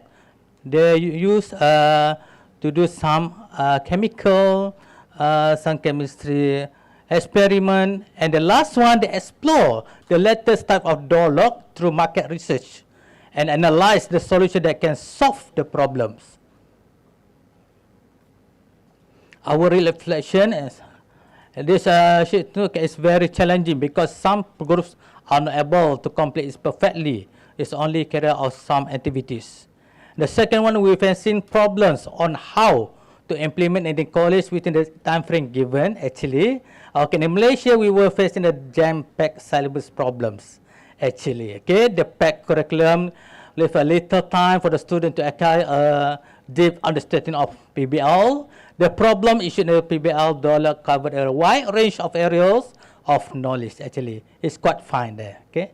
They use to do some chemical, some chemistry experiment, and the last one they explore the latest type of door lock through market research and analyze the solution that can solve the problems. Our reflection is this sheet is very challenging because some groups are not able to complete it perfectly. It's only carry out some activities. The second one, we've seen problems on how to implement in the college within the time frame given. Actually, okay, in Malaysia we were facing the jam-packed syllabus problems. Actually, okay, the packed curriculum leave a little time for the student to acquire a deep understanding of PBL. The problem issued in the PBL door lock covered a wide range of areas of knowledge. Actually, it's quite fine there. Okay,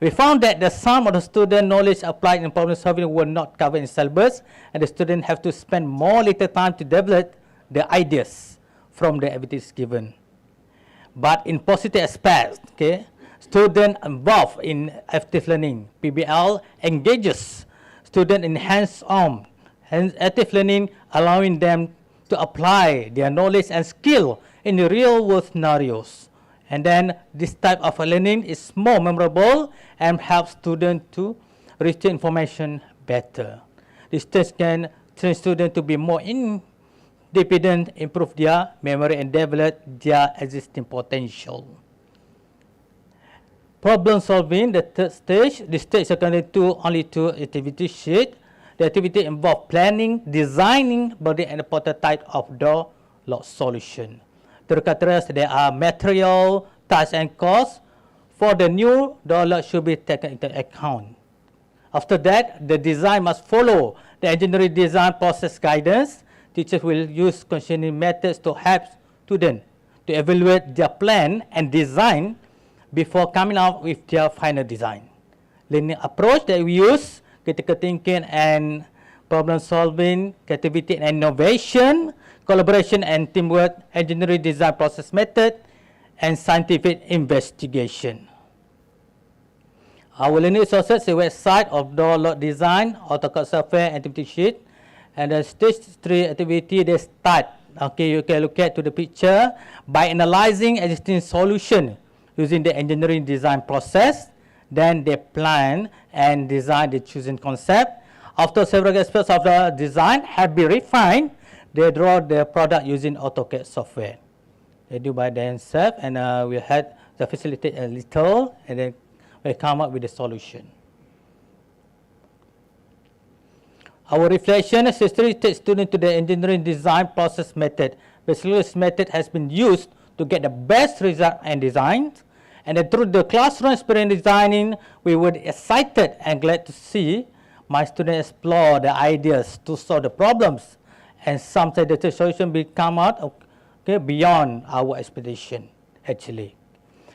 we found that the sum of the student knowledge applied in problem solving were not covered in syllabus, and the student have to spend more little time to develop the ideas from the activities given. But in positive aspects, okay, student involved in active learning, PBL engages student in hands-on active learning, allowing them to apply their knowledge and skill in the real-world scenarios. And then this type of learning is more memorable and helps students to retain information better. This test can train students to be more dependent improve their memory and develop their existing potential. Problem solving, the third stage. This stage is connected to only two activity sheet. The activity involve planning, designing, building and prototype of door lock solution. To characterize, there are material, tasks and costs. For the new door lock should be taken into account. After that, the design must follow the engineering design process guidance. Teachers will use questioning methods to help students to evaluate their plan and design before coming out with their final design. Learning approach that we use, critical thinking and problem solving, creativity and innovation, collaboration and teamwork, engineering design process method, and scientific investigation. Our learning resources, the website of door lock design, AutoCAD software, activity sheet, and the stage 3 activity, they start. Okay, you can look at to the picture by analyzing existing solution using the engineering design process. Then they plan and design the chosen concept. After several aspects of the design have been refined, they draw the product using AutoCAD software. They do by themselves, and we had to facilitate a little, and then we come up with a solution. Our reflection history takes students to the engineering design process method. Basically, this method has been used to get the best result and designs. And then through the classroom experience designing, we were excited and glad to see my students explore the ideas to solve the problems. And sometimes the solution will come out beyond our expectation, actually.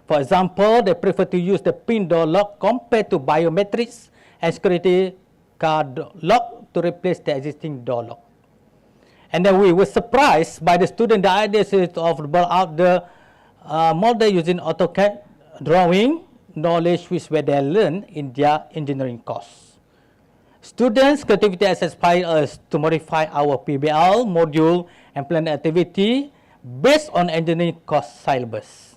For example, they prefer to use the pin door lock compared to biometrics and security card lock to replace the existing door lock. And then we were surprised by the student, the ideas of build out the model using AutoCAD drawing knowledge which were they learned in their engineering course. Students' creativity has inspired us to modify our PBL module and plan activity based on engineering course syllabus.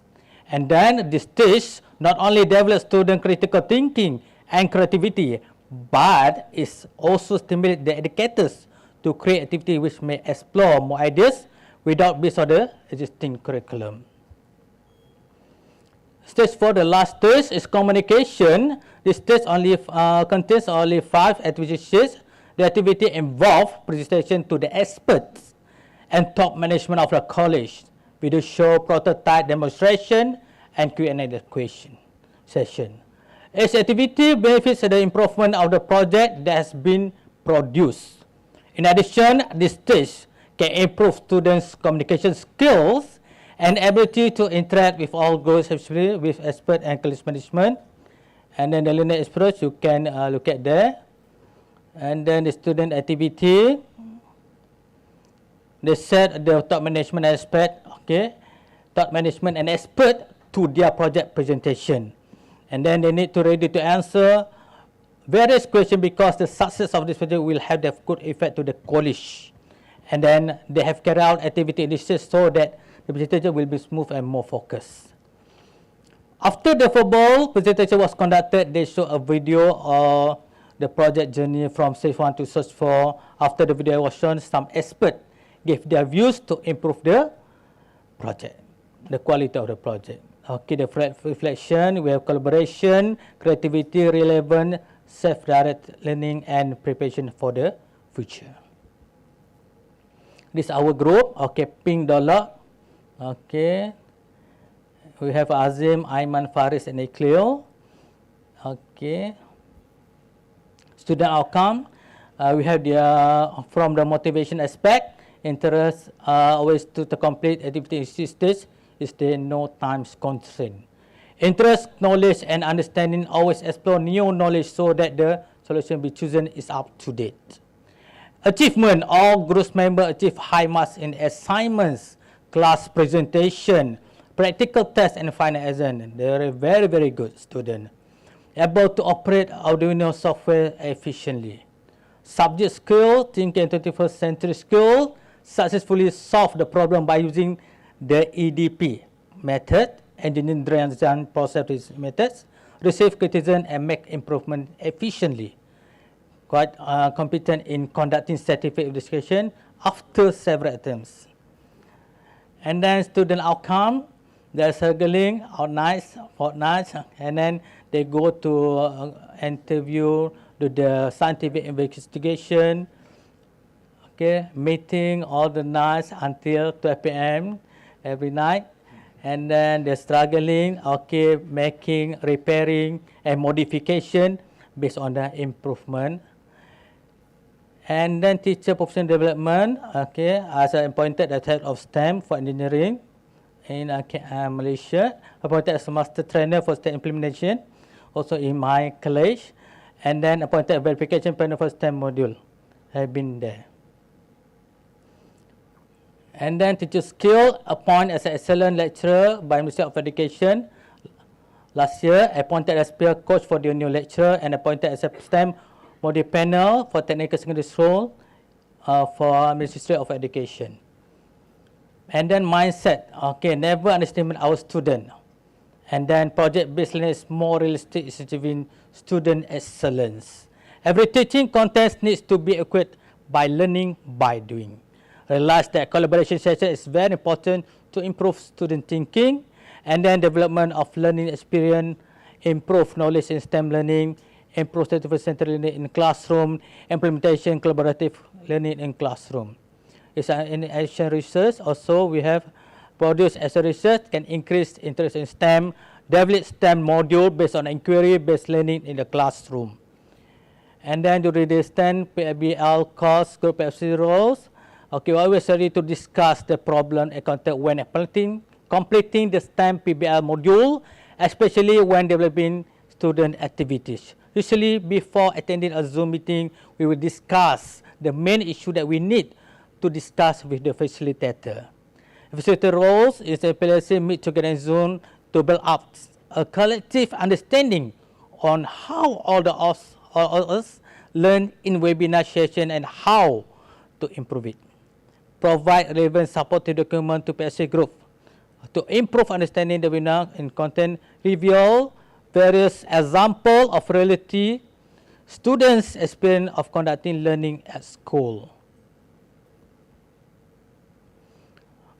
And then this stage not only develops student critical thinking and creativity, but it also stimulates the educators to create activity which may explore more ideas without based on the existing curriculum. Stage 4, the last stage, is communication. This stage only contains only 5 activity sheets. The activity involves presentation to the experts and top management of the college, video show, prototype demonstration, and Q&A question session. Each activity benefits the improvement of the project that has been produced. In addition, this stage can improve students' communication skills and ability to interact with all groups, especially with expert and college management. And then the learning approach, you can look at there. And then the student activity, they set the top management aspect, top management and expert to their project presentation. And then they need to ready to answer various questions because the success of this project will have the good effect to the college. And then they have carried out activity initiatives so that the presentation will be smooth and more focused. After the verbal presentation was conducted, they show a video of the project journey from stage 1 to stage 4. After the video was shown, some experts gave their views to improve the project, the quality of the project. Okay, the reflection, we have collaboration, creativity, relevant, self-directed learning, and preparation for the future. This is our group, pink dollar. Okay, we have Azim, Aiman, Faris, and Iqlil. Okay, student outcome, we have the from the motivation aspect, interest always to complete activity stage is there no time constraint. Interest, knowledge, and understanding always explore new knowledge so that the solution be chosen is up to date. Achievement, all group members achieve high marks in assignments, class presentation, practical test, and final exam. They are a very, very good student. Able to operate Arduino software efficiently. Subject skill, thinking 21st century skill, successfully solve the problem by using the EDP method, engineering design process methods, receive criticism and make improvement efficiently. Quite competent in conducting scientific investigation, after several attempts. And then student outcome, they're struggling out nights, fortnights, and then they go to interview, do the scientific investigation, okay, meeting all the nights until 12 p.m. every night. And then they're struggling, okay, making, repairing, and modification based on the improvement. And then teacher professional development, okay, as I appointed as head of STEM for engineering in Malaysia, appointed as a master trainer for STEM implementation, also in my college, and then appointed a verification panel for STEM module. I've been there. And then teacher skill, appointed as an excellent lecturer by Ministry of Education. Last year, appointed as peer coach for the new lecturer and appointed as a STEM module panel for technical secondary school for Ministry of Education. And then mindset, okay, never underestimate our student. And then project-based learning is more realistic, is achieving student excellence. Every teaching content needs to be equipped by learning by doing. Realize that collaboration session is very important to improve student thinking, and then development of learning experience, improve knowledge in STEM learning, improve centered learning in classroom, implementation collaborative learning in classroom. In addition research, also we have produced as a research can increase interest in STEM, develop STEM module based on inquiry-based learning in the classroom. And then during the STEM PBL course group FC roles, okay, we always ready to discuss the problem encountered when completing the STEM PBL module, especially when developing student activities. Usually, before attending a Zoom meeting, we will discuss the main issue that we need to discuss with the facilitator. Facilitator roles is a PLC meet together in Zoom to build up a collective understanding on how all of us learn in webinar session and how to improve it. Provide relevant supporting document to PLC group to improve understanding the webinar and content, reveal various examples of reality students' experience of conducting learning at school.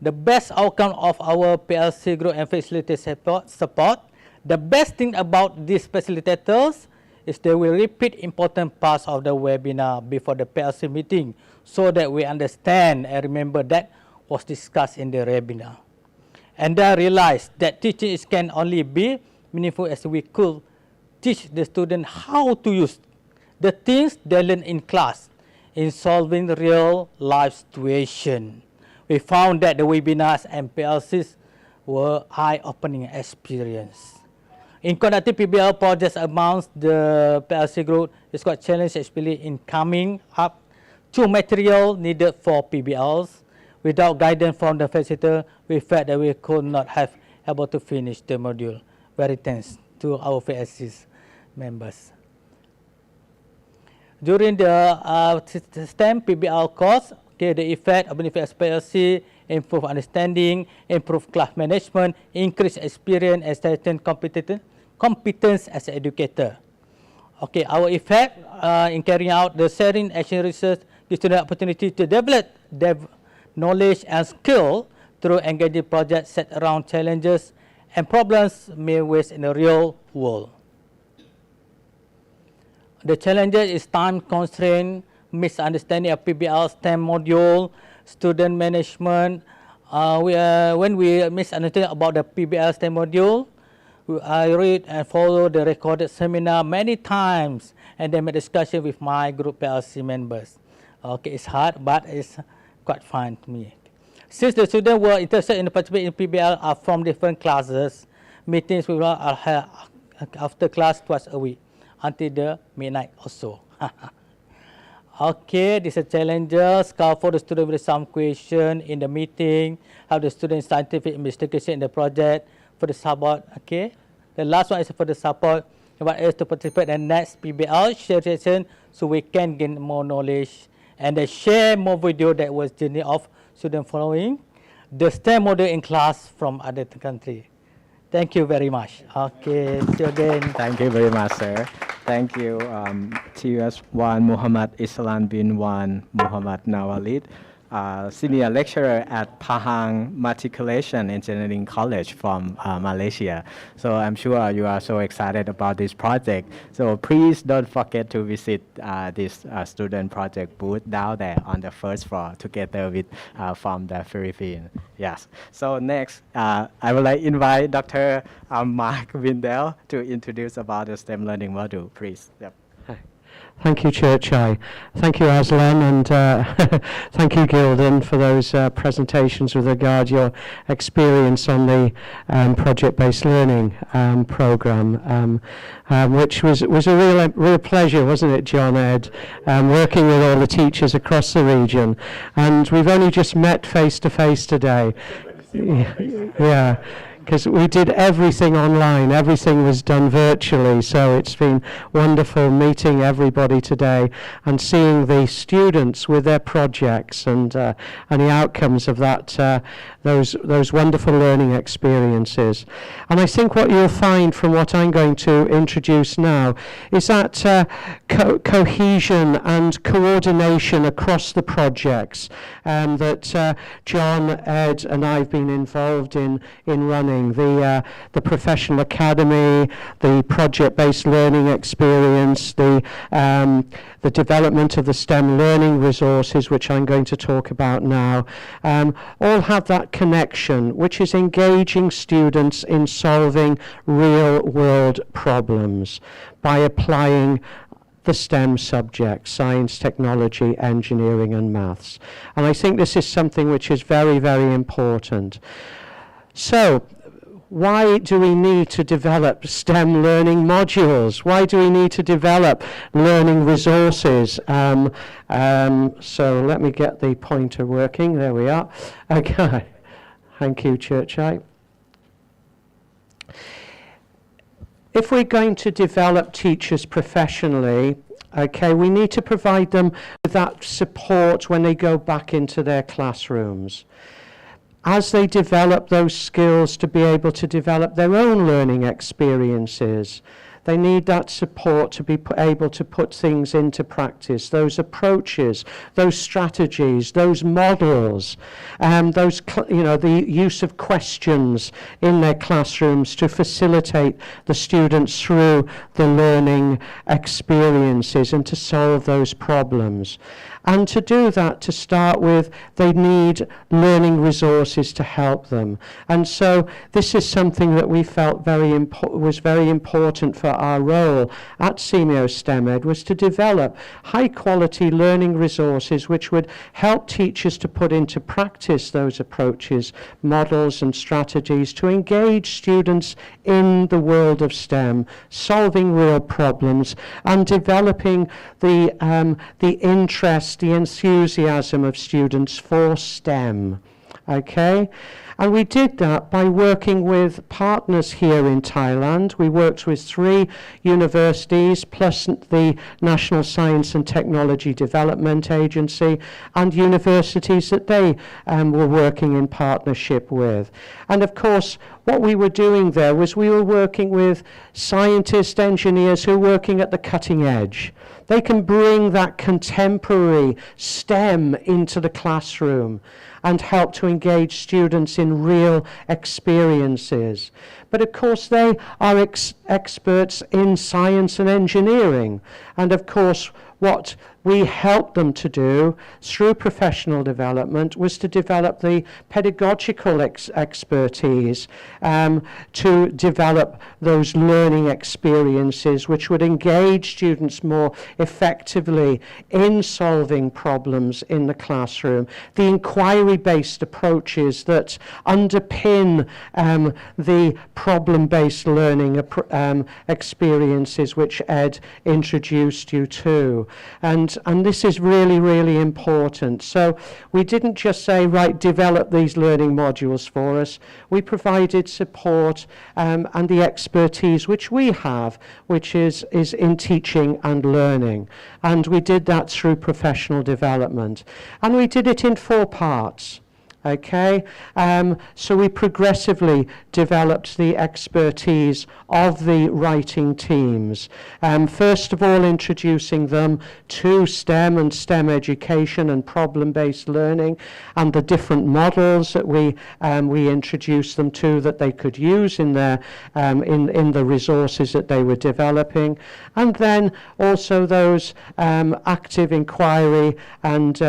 The best outcome of our PLC group and facilitator support, the best thing about these facilitators is they will repeat important parts of the webinar before the PLC meeting so that we understand and remember that was discussed in the webinar. And then realize that teaching can only be meaningful as we could teach the student how to use the things they learn in class in solving real life situations. We found that the webinars and PLCs were eye-opening experience. In conducting PBL projects amongst the PLC group, it's quite challenging, especially in coming up to material needed for PBLs. Without guidance from the facilitator, we felt that we could not have able to finish the module. Very thanks to our PLCs members. During the STEM PBL course, okay, the effect of benefit PLC, improve understanding, improve class management, increase experience and strengthen competence as an educator. Okay, our effect in carrying out the sharing action research gives students the opportunity to develop knowledge and skill through engaging projects set around challenges and problems may face in the real world. The challenges is time constraint, misunderstanding of PBL STEM module, student management. When we misunderstand about the PBL STEM module, I read and follow the recorded seminar many times and then make discussion with my group PLC members. Okay, it's hard, but it's quite fun to me. Since the students were interested in participating in PBL are from different classes, meetings we will have after class twice a week until the midnight or so. Okay, this is challenges. Call for the student with some question in the meeting. Have the student scientific investigation in the project for the support. Okay, the last one is for the support. What else to participate in the next PBL share session so we can gain more knowledge and share more video that was journey of student following the STEM model in class from other country. Thank you very much. Okay, see you again. Thank you very much, sir. Thank you, TUS1 Muhammad Islan bin 1 Muhammad Nawalid. senior lecturer at Pahang Matriculation Engineering College from Malaysia. So I'm sure you are so excited about this project. So please don't forget to visit this student project booth down there on the first floor together with from the Philippines. Yes. So next, I would like to invite Dr. Mark Windell to introduce about the STEM learning module, please. Yep. Thank you, Churchai. Thank you, Aslan, and thank you, Gildan, for those presentations with regard to your experience on the project-based learning program, which was a real pleasure, wasn't it, John Ed, working with all the teachers across the region. And we've only just met face-to-face today. Yeah. Because we did everything online, everything was done virtually, so it's been wonderful meeting everybody today and seeing the students with their projects and the outcomes of that, those wonderful learning experiences. And I think what you'll find from what I'm going to introduce now is that cohesion and coordination across the projects that John, Ed, and I've been involved in running. The professional academy, the project-based learning experience, the development of the STEM learning resources, which I'm going to talk about now, all have that connection, which is engaging students in solving real-world problems by applying the STEM subjects, science, technology, engineering, and maths. And I think this is something which is very, very important. So, why do we need to develop STEM learning modules? Why do we need to develop learning resources? So let me get the pointer working. There we are. Okay. Thank you, Churchai. If we're going to develop teachers professionally, okay, we need to provide them with that support when they go back into their classrooms, as they develop those skills to be able to develop their own learning experiences. They need that support to be able to put things into practice, those approaches, those strategies, those models, the use of questions in their classrooms to facilitate the students through the learning experiences and to solve those problems. And to do that, to start with, they need learning resources to help them. And so this is something that we felt was very important for our role at CMEO STEMED, was to develop high-quality learning resources which would help teachers to put into practice those approaches, models, and strategies to engage students in the world of STEM, solving real problems, and developing the interest, the enthusiasm of students for STEM. Okay? And we did that by working with partners here in Thailand. We worked with 3 universities, plus the National Science and Technology Development Agency, and universities that they were working in partnership with. And of course, what we were doing there was we were working with scientists, engineers who are working at the cutting edge. They can bring that contemporary STEM into the classroom and help to engage students in real experiences. But of course they are experts in science and engineering. And of course what we helped them to do through professional development was to develop the pedagogical expertise to develop those learning experiences which would engage students more effectively in solving problems in the classroom. The inquiry-based approaches that underpin the problem-based learning experiences which Ed introduced you to. And this is really, really important. So we didn't just say, right, develop these learning modules for us. We provided support and the expertise which we have, which is in teaching and learning. And we did that through professional development. And we did it in 4 parts. Okay, so we progressively developed the expertise of the writing teams. First of all, introducing them to STEM and STEM education and problem-based learning, and the different models that we introduced them to that they could use in their in the resources that they were developing, and then also those active inquiry and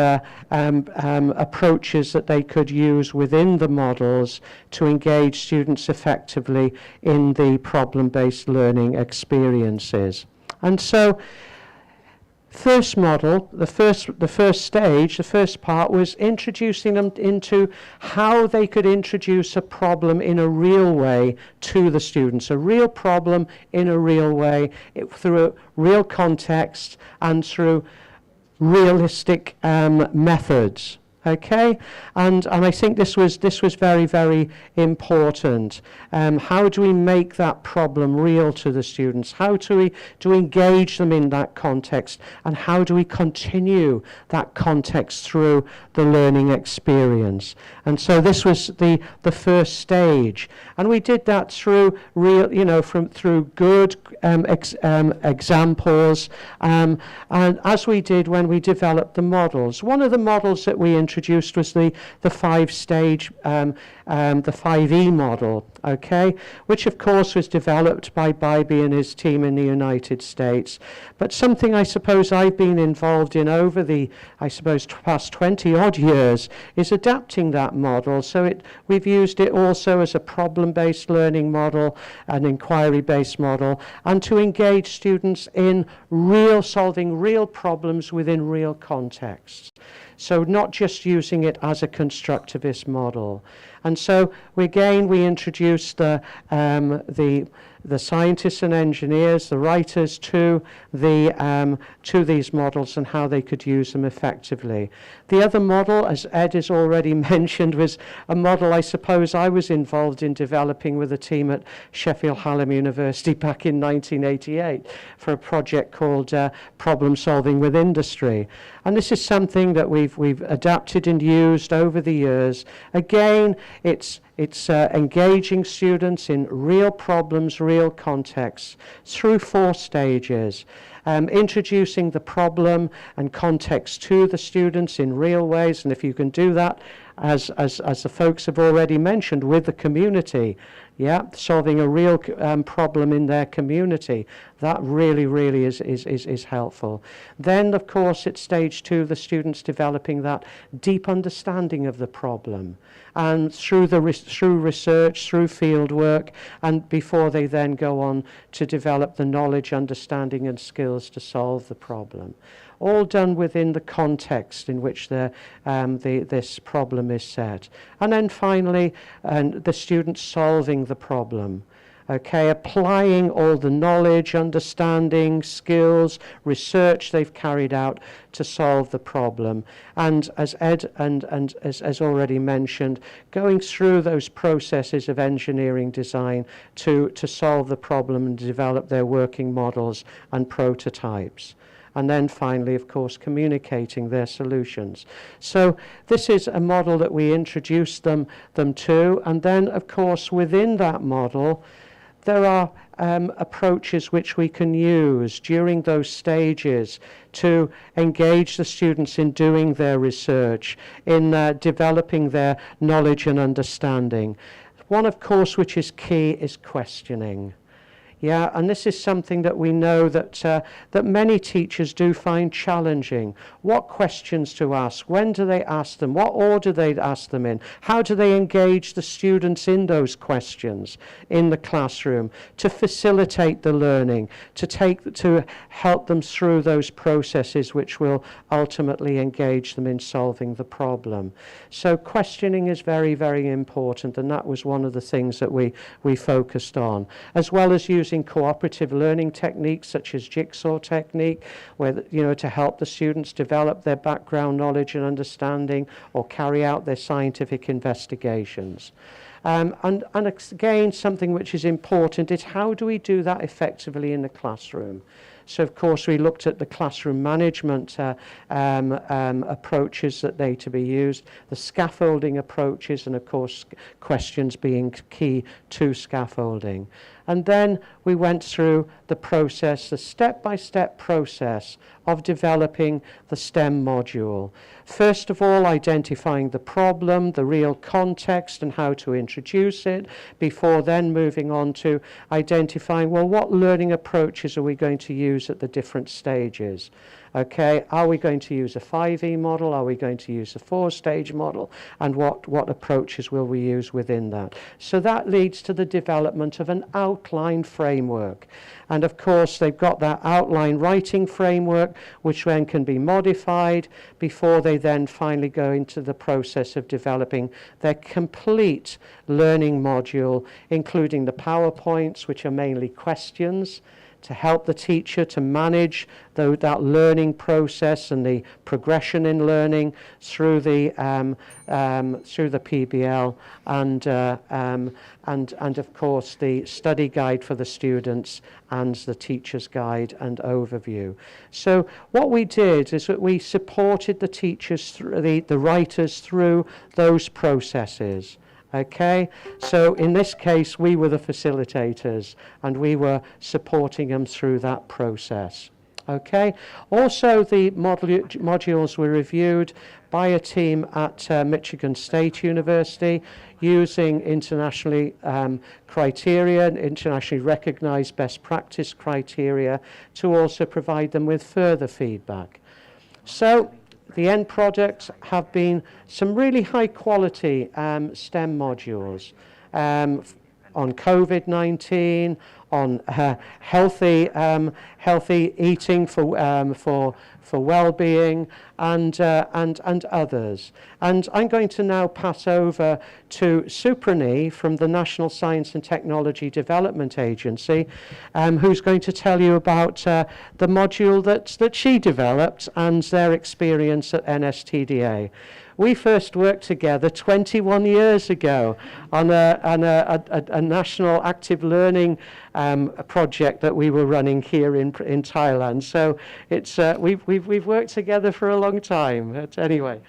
approaches that they could use within the models to engage students effectively in the problem-based learning experiences. And so, first model, the first stage, the first part was introducing them into how they could introduce a problem in a real way to the students, a real problem in a real way, through a real context and through realistic methods. Okay, and I think this was very, very important. How do we make that problem real to the students? How do we engage them in that context? And how do we continue that context through the learning experience? And so this was the first stage, and we did that through real, through good examples, and as we did when we developed the models. One of the models that we introduced was the 5-stage, the 5E model, okay, which of course was developed by Bybee and his team in the United States. But something I suppose I've been involved in over the, past 20 odd years is adapting that model. So we've used it also as a problem-based learning model, an inquiry-based model, and to engage students in solving real problems within real contexts. So not just using it as a constructivist model. And so we introduced the scientists and engineers, the writers to these models and how they could use them effectively. The other model, as Ed has already mentioned, was a model I suppose I was involved in developing with a team at Sheffield Hallam University back in 1988 for a project called Problem Solving with Industry. And this is something that we've adapted and used over the years. Again, it's engaging students in real problems, real contexts, through 4 stages. Introducing the problem and context to the students in real ways, and if you can do that, as the folks have already mentioned, with the community, solving a real problem in their community, that really is helpful. Then, of course, at stage 2, the students developing that deep understanding of the problem, and through research, through field work, and before they then go on to develop the knowledge, understanding, and skills to solve the problem. All done within the context in which this problem is set. And then finally, the student solving the problem. Okay, applying all the knowledge, understanding, skills, research they've carried out to solve the problem. And as Ed and as already mentioned, going through those processes of engineering design to solve the problem and develop their working models and prototypes. And then finally, of course, communicating their solutions. So this is a model that we introduced them to, and then, of course, within that model, there are approaches which we can use during those stages to engage the students in doing their research, in developing their knowledge and understanding. One, of course, which is key is questioning. Yeah, and this is something that we know that many teachers do find challenging. What questions to ask? When do they ask them? What order they ask them in? How do they engage the students in those questions in the classroom to facilitate the learning, to help them through those processes which will ultimately engage them in solving the problem. So questioning is very, very important, and that was one of the things that we focused on, as well as using cooperative learning techniques such as jigsaw technique, where to help the students develop their background knowledge and understanding or carry out their scientific investigations. And again, something which is important is how do we do that effectively in the classroom? So of course we looked at the classroom management approaches that they to be used, the scaffolding approaches, and of course questions being key to scaffolding. And then we went through the process, the step-by-step process of developing the STEM module. First of all, identifying the problem, the real context, and how to introduce it, before then moving on to identifying, well, what learning approaches are we going to use at the different stages? Okay, are we going to use a 5E model? Are we going to use a 4-stage model? And what approaches will we use within that? So that leads to the development of an outline framework. And of course, they've got that outline writing framework, which then can be modified before they then finally go into the process of developing their complete learning module, including the PowerPoints, which are mainly questions, to help the teacher to manage that learning process and the progression in learning through the PBL, and of course the study guide for the students and the teacher's guide and overview. So what we did is that we supported the teachers, the writers, through those processes. Okay, so in this case, we were the facilitators and we were supporting them through that process. Okay, also the modules were reviewed by a team at Michigan State University using internationally internationally recognized best practice criteria to also provide them with further feedback. So the end products have been some really high quality STEM modules on COVID-19, on healthy eating for well-being, and others. And I'm going to now pass over to Suprani from the National Science and Technology Development Agency, who's going to tell you about the module that she developed and their experience at NSTDA. We first worked together 21 years ago on a national active learning project that we were running here in Thailand. So it's we've worked together for a long time. But anyway,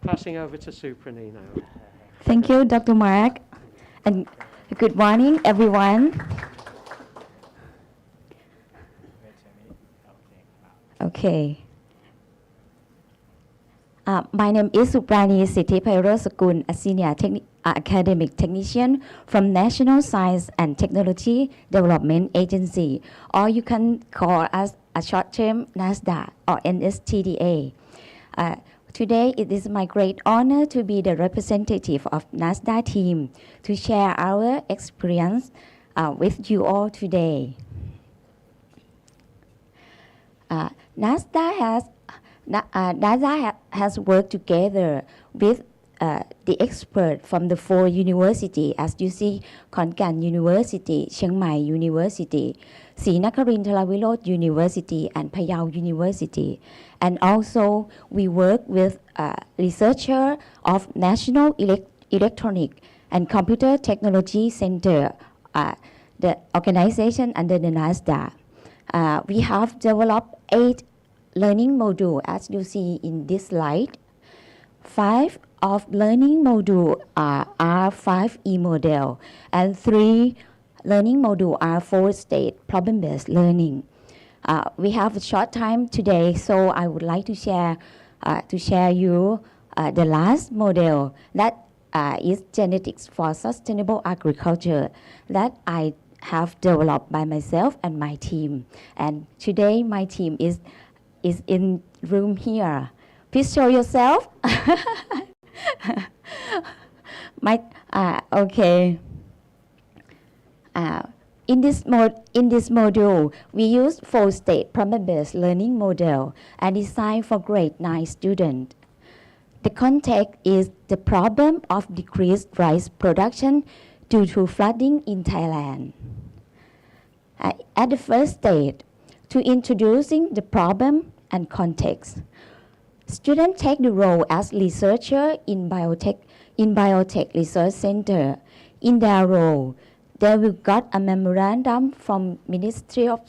passing over to Suprani now. Thank you, Dr. Mark, and good morning, everyone. Okay. My name is Suprani Sithipairosakul, a senior academic technician from National Science and Technology Development Agency, or you can call us a short term NSTDA or NSTDA. Today, it is my great honor to be the representative of NSTDA team to share our experience with you all today. NSTDA has worked together with the expert from the 4 universities, as you see, Khon Kaen University, Chiang Mai University, Srinakharintharavirod University, and Phayao University. And also, we work with researcher of National Electronic and Computer Technology Center, the organization under the NSTDA. We have developed 8 learning module, as you see in this slide. 5 of learning module are 5E model, and 3 learning module are 4-stage problem-based learning. We have a short time today, so I would like to share you the last model that is genetics for sustainable agriculture that I have developed by myself and my team. And today my team is in room here. Please show yourself. Okay. In this module, we use 4-stage problem-based learning model and designed for grade 9 students. The context is the problem of decreased rice production due to flooding in Thailand. At the first stage, to introducing the problem and context, students take the role as researcher in biotech research center. In their role, they will get a memorandum from Ministry of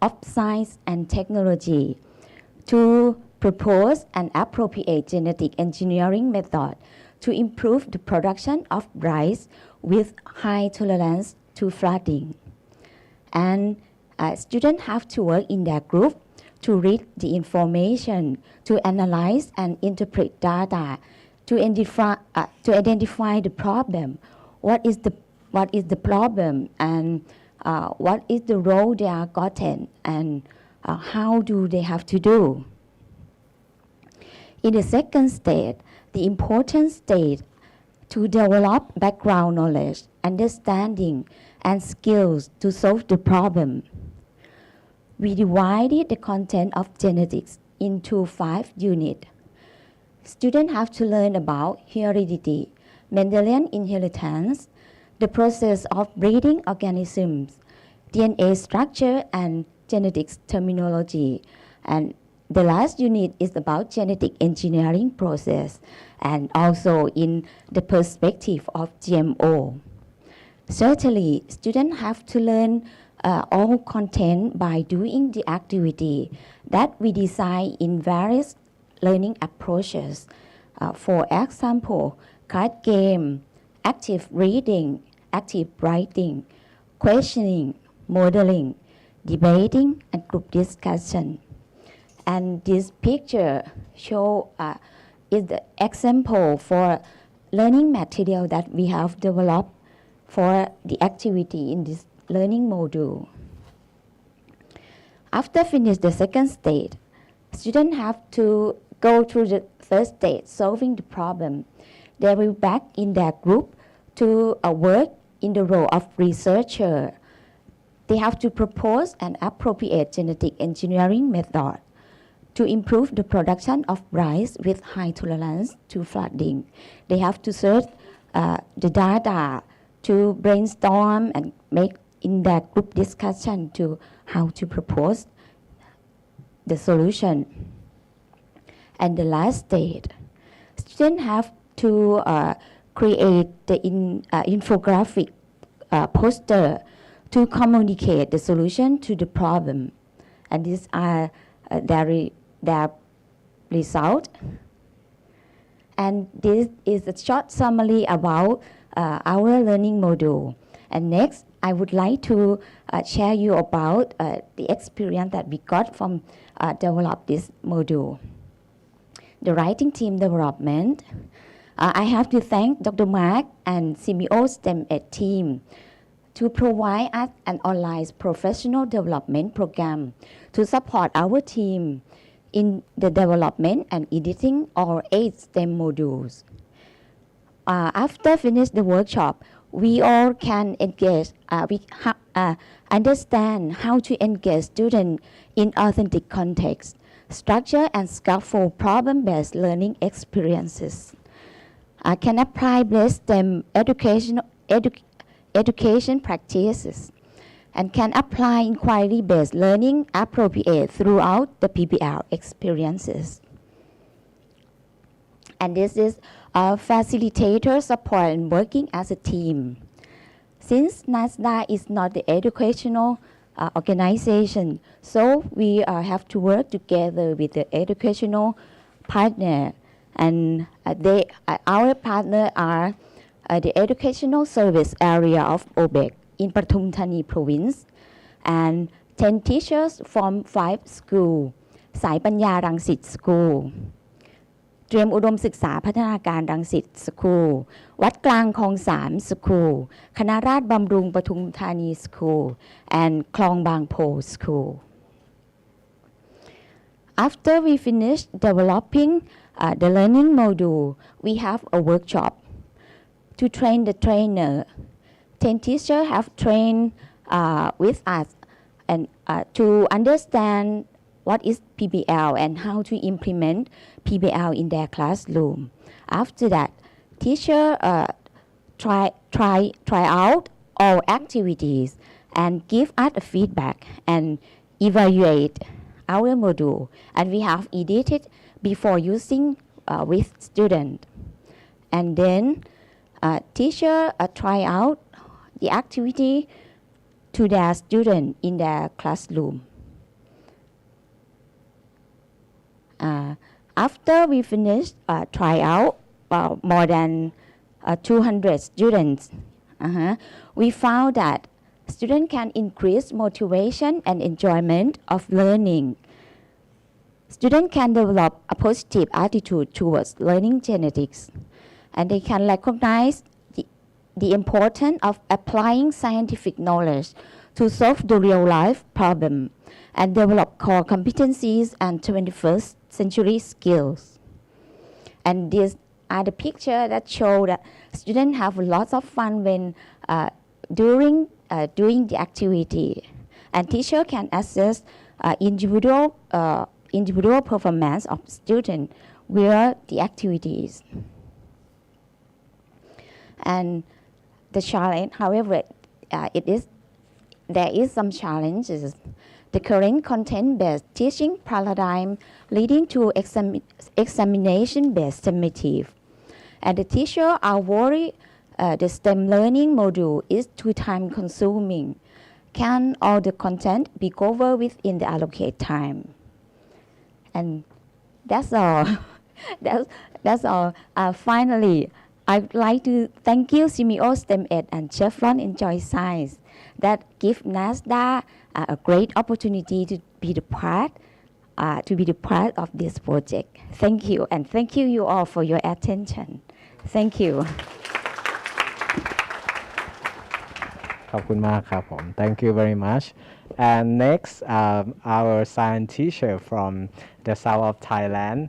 of Science and Technology to propose an appropriate genetic engineering method to improve the production of rice with high tolerance to flooding. And students have to work in their group to read the information, to analyze and interpret data, to identify the problem. What is the problem, and what is the role they are gotten, and how do they have to do? In the second stage, the important stage to develop background knowledge, understanding, and skills to solve the problem. We divided the content of genetics into 5 units. Students have to learn about heredity, Mendelian inheritance, the process of breeding organisms, DNA structure and genetics terminology. And the last unit is about genetic engineering process and also in the perspective of GMO. Certainly, students have to learn all content by doing the activity that we design in various learning approaches. For example, card game, active reading, active writing, questioning, modeling, debating, and group discussion. And this picture is the example for learning material that we have developed for the activity in this learning module. After finish the second stage, students have to go through the third stage, solving the problem. They will back in their group to work in the role of researcher. They have to propose an appropriate genetic engineering method to improve the production of rice with high tolerance to flooding. They have to search the data to brainstorm and make in their group discussion to how to propose the solution. And the last stage, students have to create the infographic poster to communicate the solution to the problem. And these are their result. And this is a short summary about our learning module. And next, I would like to share you about the experience that we got from develop this module. The writing team development. I have to thank Dr. Mark and CMO STEM Ed team to provide us an online professional development program to support our team in the development and editing all 8 STEM modules. After finish the workshop, we all can engage, understand how to engage students in authentic context, structure and scaffold problem-based learning experiences. Can apply best STEM education practices, and can apply inquiry-based learning appropriate throughout the PBL experiences. And this is a facilitator support and working as a team. Since NSTDA is not the educational organization, so we have to work together with the educational partner, and our partner are the educational service area of OBEC in Pathum Thani province, and 10 teachers from 5 schools, Sai Panya Rangsit School, Triamudomsuksasapattanakarn Rangsit School, วัดกลางคลอง 3 School, คณะราษฎรบำรุงปทุมธานี School, and คลองบางโพ School. After we finish developing the learning module, we have a workshop to train the trainer. 10 teachers have trained with us and to understand what is PBL and how to implement PBL in their classroom. After that, teacher try out all activities and give us a feedback and evaluate our module. And we have edited before using with student. And then teacher try out the activity to their student in their classroom. After we finished tryout, more than 200 students, we found that students can increase motivation and enjoyment of learning. Students can develop a positive attitude towards learning genetics, and they can recognize the importance of applying scientific knowledge to solve the real-life problem and develop core competencies and 21st century skills. And these are the pictures that show that students have lots of fun when doing the activity, and teacher can assess individual performance of student where the activity is. And the challenge, however, there is some challenges. The current content-based teaching paradigm leading to examination-based summative. And the teacher are worried the STEM learning module is too time-consuming. Can all the content be covered within the allocated time? And that's all. that's all. Finally, I'd like to thank you, CMO STEM Ed and Chevron Enjoy Science, that give NSTDA a great opportunity to be the part of this project. Thank you, and thank you all for your attention. Thank you. ขอบคุณมากครับผม Thank you very much. And next, our science teacher from the south of Thailand,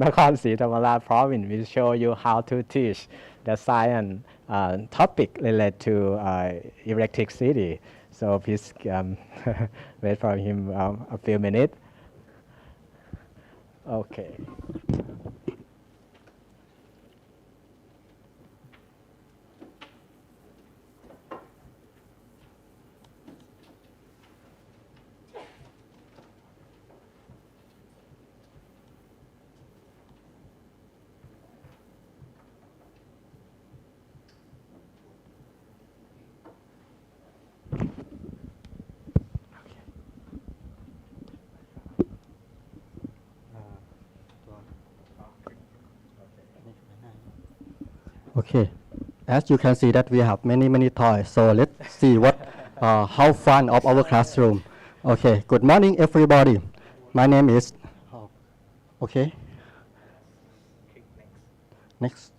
Nakhon Si Thammarat province, will show you how to teach the science topic related to electricity. So please wait for him a few minutes. Okay. Okay, as you can see that we have many toys, so let's see what how fun of our classroom. Okay, good morning everybody. My name is okay. Next.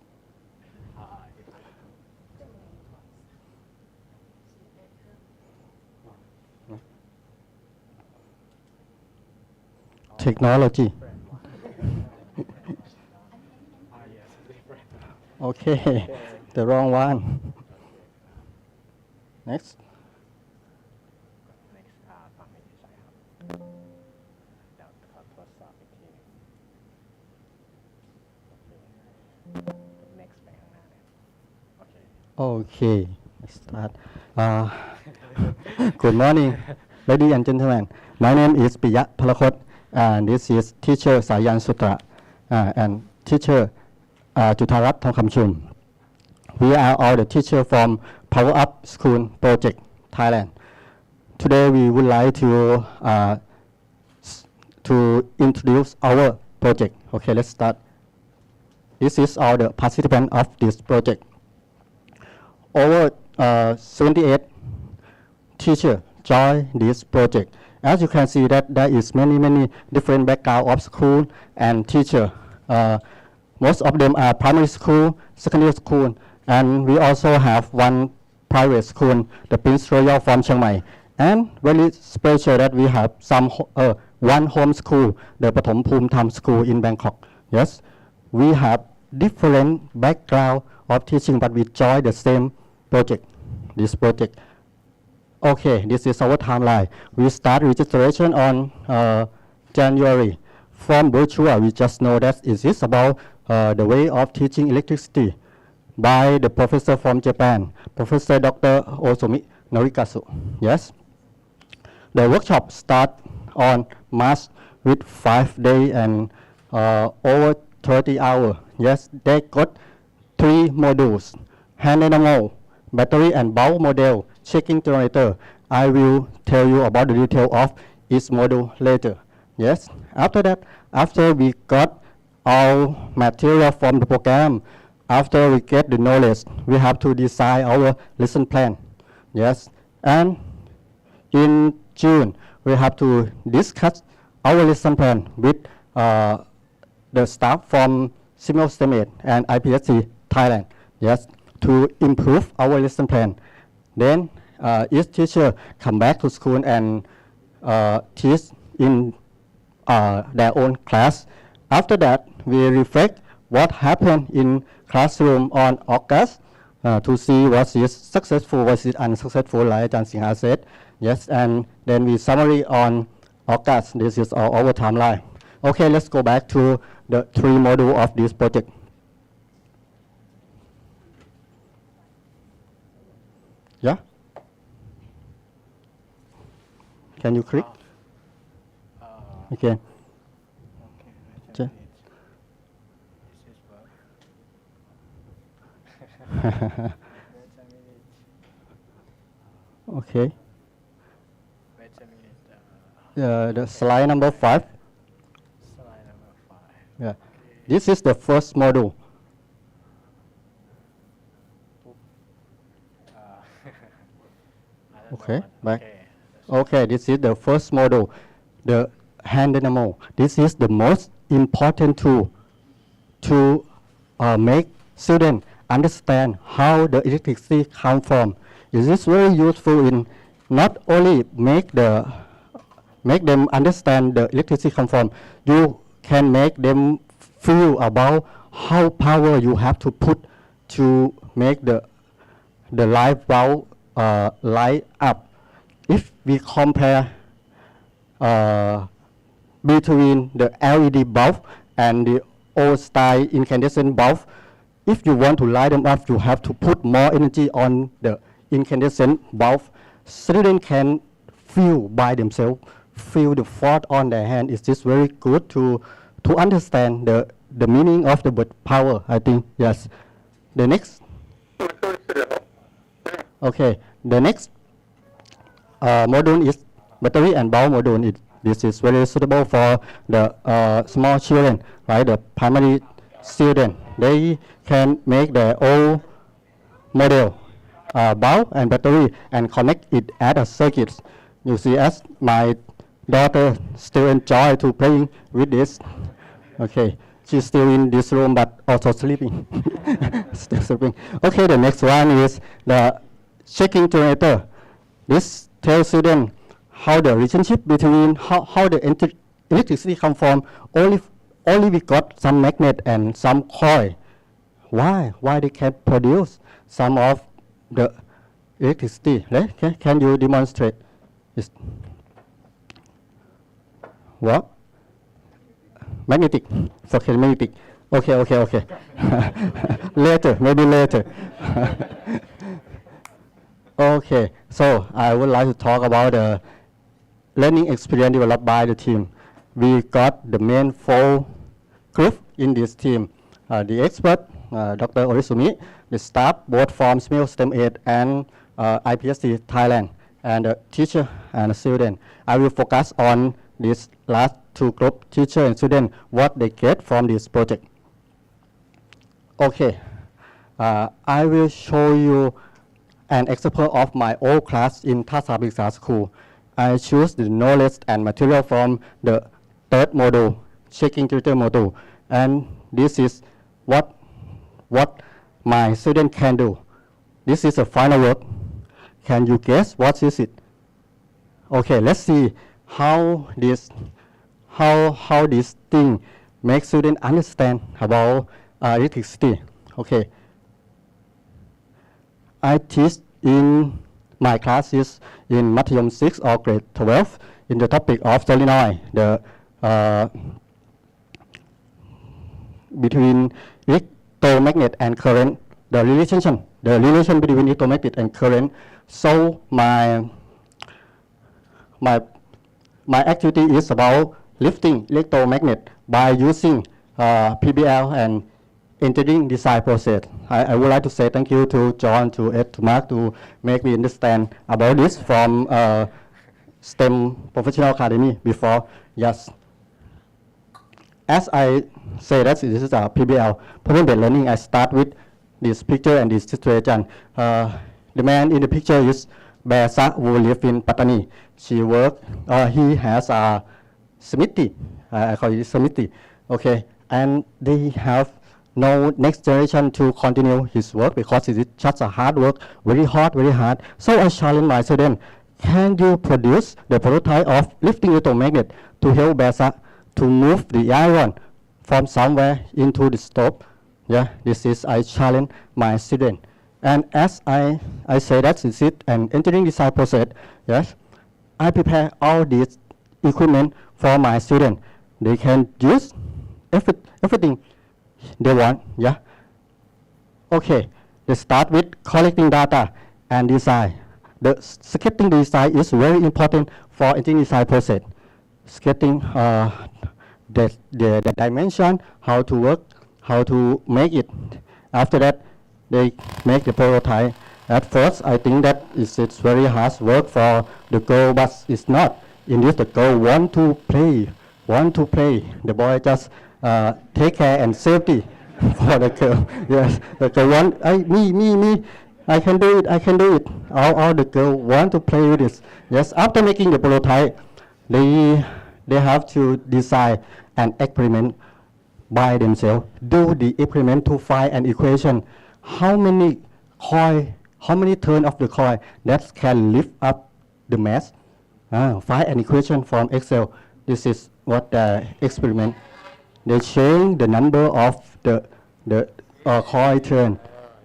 Technology. Okay, the wrong one. Next. Okay, let's start. Good morning, ladies and gentlemen. My name is Piya Palakot, and this is teacher Sayan Sutra, and teacher Jutharat Thongkamchum. We are all the teachers from Power Up School Project, Thailand. Today we would like to introduce our project. Okay, let's start. This is all the participants of this project. Over 78 teachers join this project. As you can see that there is many different background of school and teacher. Most of them are primary school, secondary school, and we also have one private school, the Prince Royal from Chiang Mai. And very special that we have one home school, the Pathom Phum Tham School in Bangkok. Yes, we have different background of teaching, but we join the same project, this project. Okay, this is our timeline. We start registration on January. From brochure, we just know that it is about the way of teaching electricity by the professor from Japan, Professor Dr. Osumi Norikasu. Yes. The workshop start on March with 5 days and over 30 hours. Yes, they got 3 modules: hand dynamo, battery and bulb model, checking generator. I will tell you about the detail of each module later. Yes. After that, after we got all material from the program, after we get the knowledge, we have to design our lesson plan. Yes. And in June, we have to discuss our lesson plan with the staff from Simeo STEM 8 and IPSC Thailand. Yes. To improve our lesson plan. Then each teacher come back to school and teach in their own class. After that, we reflect what happened in classroom on August to see what is successful, what is unsuccessful, like Ajahn Singha said. Yes, and then we summary on August. This is our timeline. Okay, let's go back to the 3 modules of this project. Yeah? Can you click? Okay. Okay. The slide number 5. Yeah. This is the first module. Okay, back. Okay, this is the first module, the hand dynamo. This is the most important tool to make students understand how the electricity comes from. It is very useful in not only make them understand the electricity come from, you can make them feel about how power you have to put to make the light bulb light up. If we compare between the LED bulb and the old style incandescent bulb, if you want to light them up, you have to put more energy on the incandescent bulb. Students can feel by themselves, feel the force on their hand. It is very good to understand the meaning of the word power, I think. Yes. The next. Okay. The next module is battery and bulb module. This is very suitable for the small children, right? The primary student. They can make their own model, bulb and battery, and connect it as a circuit. You see, as my daughter still enjoy to playing with this. Okay, she's still in this room, but also sleeping. Still sleeping. Okay, the next one is the checking generator. This tells students how the relationship between how the electricity come from. Only we got some magnet and some coil. Why they can produce some of the electricity? Right? Can you demonstrate? What? Magnetic. Okay, magnetic. Okay. Later, maybe later. Okay, so I would like to talk about the learning experience developed by the team. We got the main 4 groups in this team. The expert, Dr. Orisumi, the staff, both from Simeo STEM 8 and IPSC Thailand, and the teacher and the student. I will focus on these last 2 groups, teacher and student, what they get from this project. Okay, I will show you an example of my old class in Thasabiksa School. I choose the knowledge and material from the 3rd module, checking generator module, and this is what my student can do. This is a final work. Can you guess what is it? Okay, let's see how this thing makes students understand about electricity. Okay. I teach in my classes in Matthayom 6 or grade 12 in the topic of solenoid, the between electromagnet and current, the relation between electromagnet and current. So my activity is about lifting electromagnet by using PBL and engineering design process. I would like to say thank you to John, to Ed, to Mark to make me understand about this from STEM Professional Academy before. Yes. as I say that this is a PBL, problem-based learning, I start with this picture and this situation. The man in the picture is Besa, who live in Pattani. He has a smithy, I call it smithy, okay, and they have no next generation to continue his work because it is just a hard work, very hard. So I challenge my student, can you produce the prototype of lifting electromagnet to help Besa to move the iron from somewhere into the stove? Yeah, this is I challenge my student. And as I say that this is an engineering design process, yes, I prepare all these equipment for my student. They can use everything they want, yeah. Okay, they start with collecting data and design. The sketching design is very important for engineering design process. Sketching the dimension, how to work, how to make it. After that, they make the prototype. At first, I think that it's very hard work for the girl, but it's not. In this, the girl want to play. The boy just take care and safety for the girl. Yes, the girl want, me. I can do it. All the girl want to play with this. Yes, after making the prototype, they have to design an experiment by themselves. Do the experiment to find an equation. How many turn of the coil that can lift up the mass? Find an equation from Excel. This is what the experiment. They change the number of the coil turn,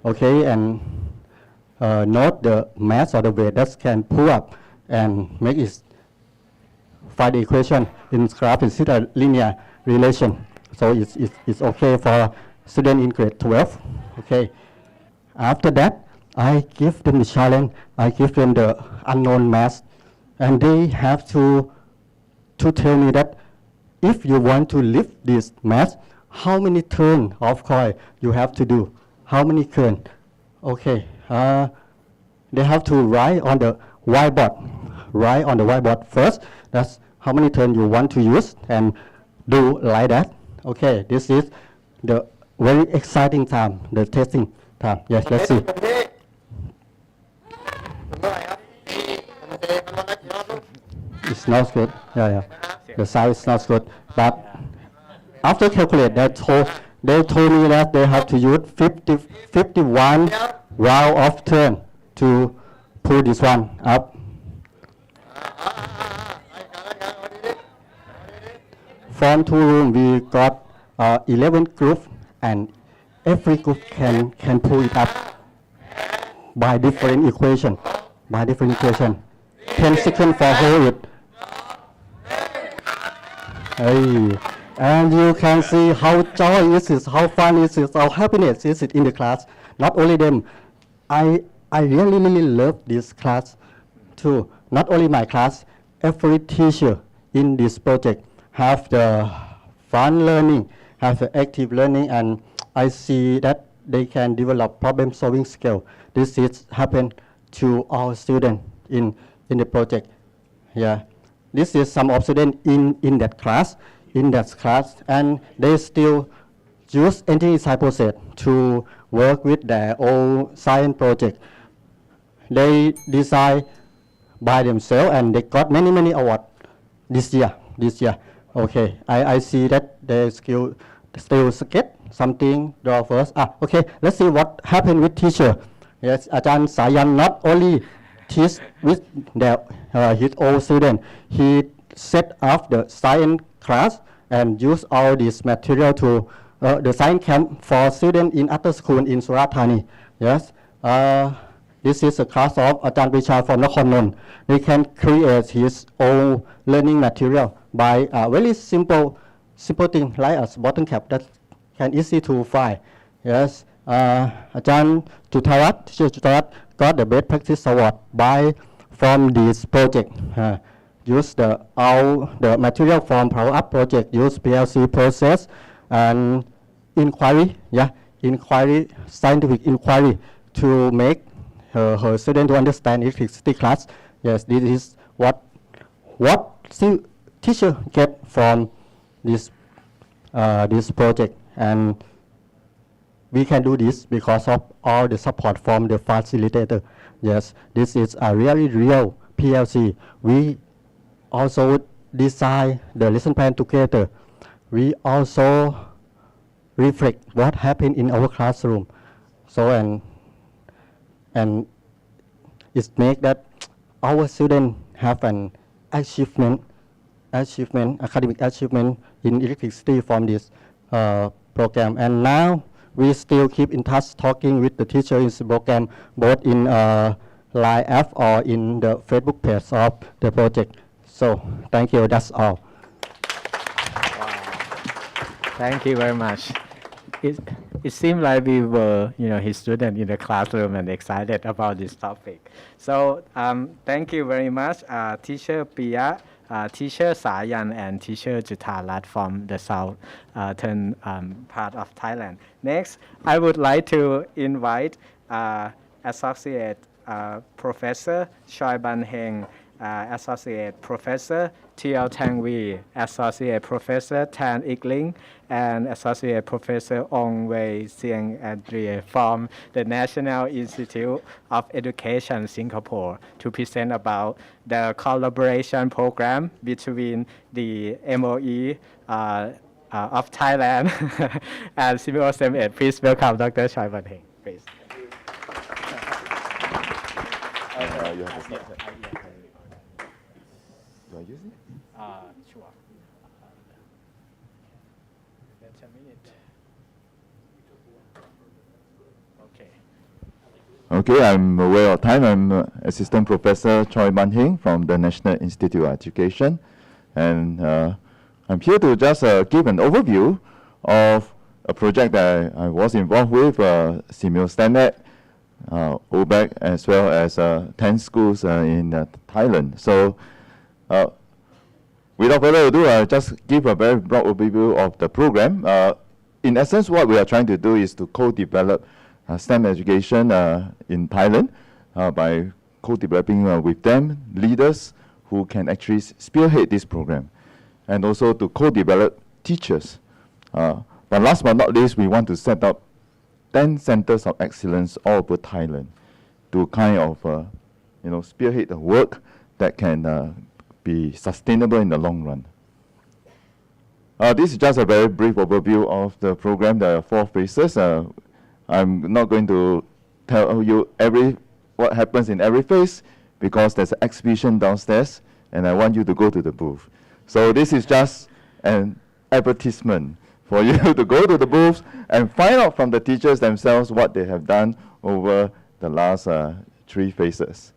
okay, and note the mass or the weight that can pull up and make it find the equation in graph. It's a linear relation, so it's okay for student in grade 12. Okay. After that, I give them the challenge. I give them the unknown mass, and they have to tell me that if you want to lift this mass, how many turn of coil you have to do? How many turn? Okay. They have to write on the whiteboard first. That's how many turn you want to use and do like that. Okay. This is the very exciting time, the testing time. Yes. Let's see. It's not good. Yeah. The size is not good. But after calculate, they told me that they have to use 51 round of turn to pull this one up. From 2 rooms, we got 11 groups, and every group can pull it up by different equation. 10 seconds for hold it. Hey. And you can see how joy is it, how fun is it, how happiness is it in the class. Not only them, I really love this class too. Not only my class, every teacher in this project have the fun learning, have the active learning, and I see that they can develop problem-solving skill. This is happen to all students in the project. Yeah, this is some of students in that class. And they still use engineering design process to work with their own science project. They design by themselves, and they got many awards this year. Okay, I see that they still sketch something, draw first. Okay, let's see what happened with teacher. Yes, Ajahn Sayan not only teach with his own student, he set up the science class and use all this material to the science camp for students in after school in Surat Thani. Yes, this is a class of Ajahn Pricha from Nakhon. They can create his own learning material by a very simple thing like a bottle cap that can easy to find. Yes, Ajahn Chutarat got the best practice award from this project. Use all the material from Power Up project, use PLC process and scientific inquiry to make her student to understand electricity class. Yes, this is what teacher get from this this project, and we can do this because of all the support from the facilitator. Yes, this is a really real PLC. We also design the lesson plan together. We also reflect what happened in our classroom. So and it makes that our students have an achievement, academic achievement in electricity from this program. And now we still keep in touch talking with the teacher in the program, both in Line app or in the Facebook page of the project. So thank you, that's all. Thank you very much. It seemed like we were, his student in the classroom and excited about this topic. So thank you very much, Teacher Pia, Teacher Sayan, and Teacher Jutharat from the southern part of Thailand. Next, I would like to invite Associate Professor Choi Ban Heng, Associate Professor Tiao Tang Wee, Associate Professor Tan Ik Ling, and Associate Professor Ong Wei Sieng Andrea from the National Institute of Education Singapore to present about the collaboration program between the MOE of Thailand and Civil SEM8. Please welcome Dr. Choi Ban Heng, please. You have to start. Do I use it? Sure. That's a minute. Okay. Okay, I'm aware of time. I'm Assistant Professor Choi Ban Heng from the National Institute of Education. And I'm here to just give an overview of a project that I was involved with, Simeo Standard, OBEC, as well as 10 schools in Thailand. So without further ado, I'll just give a very broad overview of the program. In essence, what we are trying to do is to co-develop STEM education in Thailand by co-developing with them leaders who can actually spearhead this program, and also to co-develop teachers. But last but not least, we want to set up 10 centers of excellence all over Thailand to kind of spearhead the work that can be sustainable in the long run. This is just a very brief overview of the program. There are 4 phases. I'm not going to tell you what happens in every phase because there's an exhibition downstairs and I want you to go to the booth. So this is just an advertisement for you to go to the booths and find out from the teachers themselves what they have done over the last 3 phases.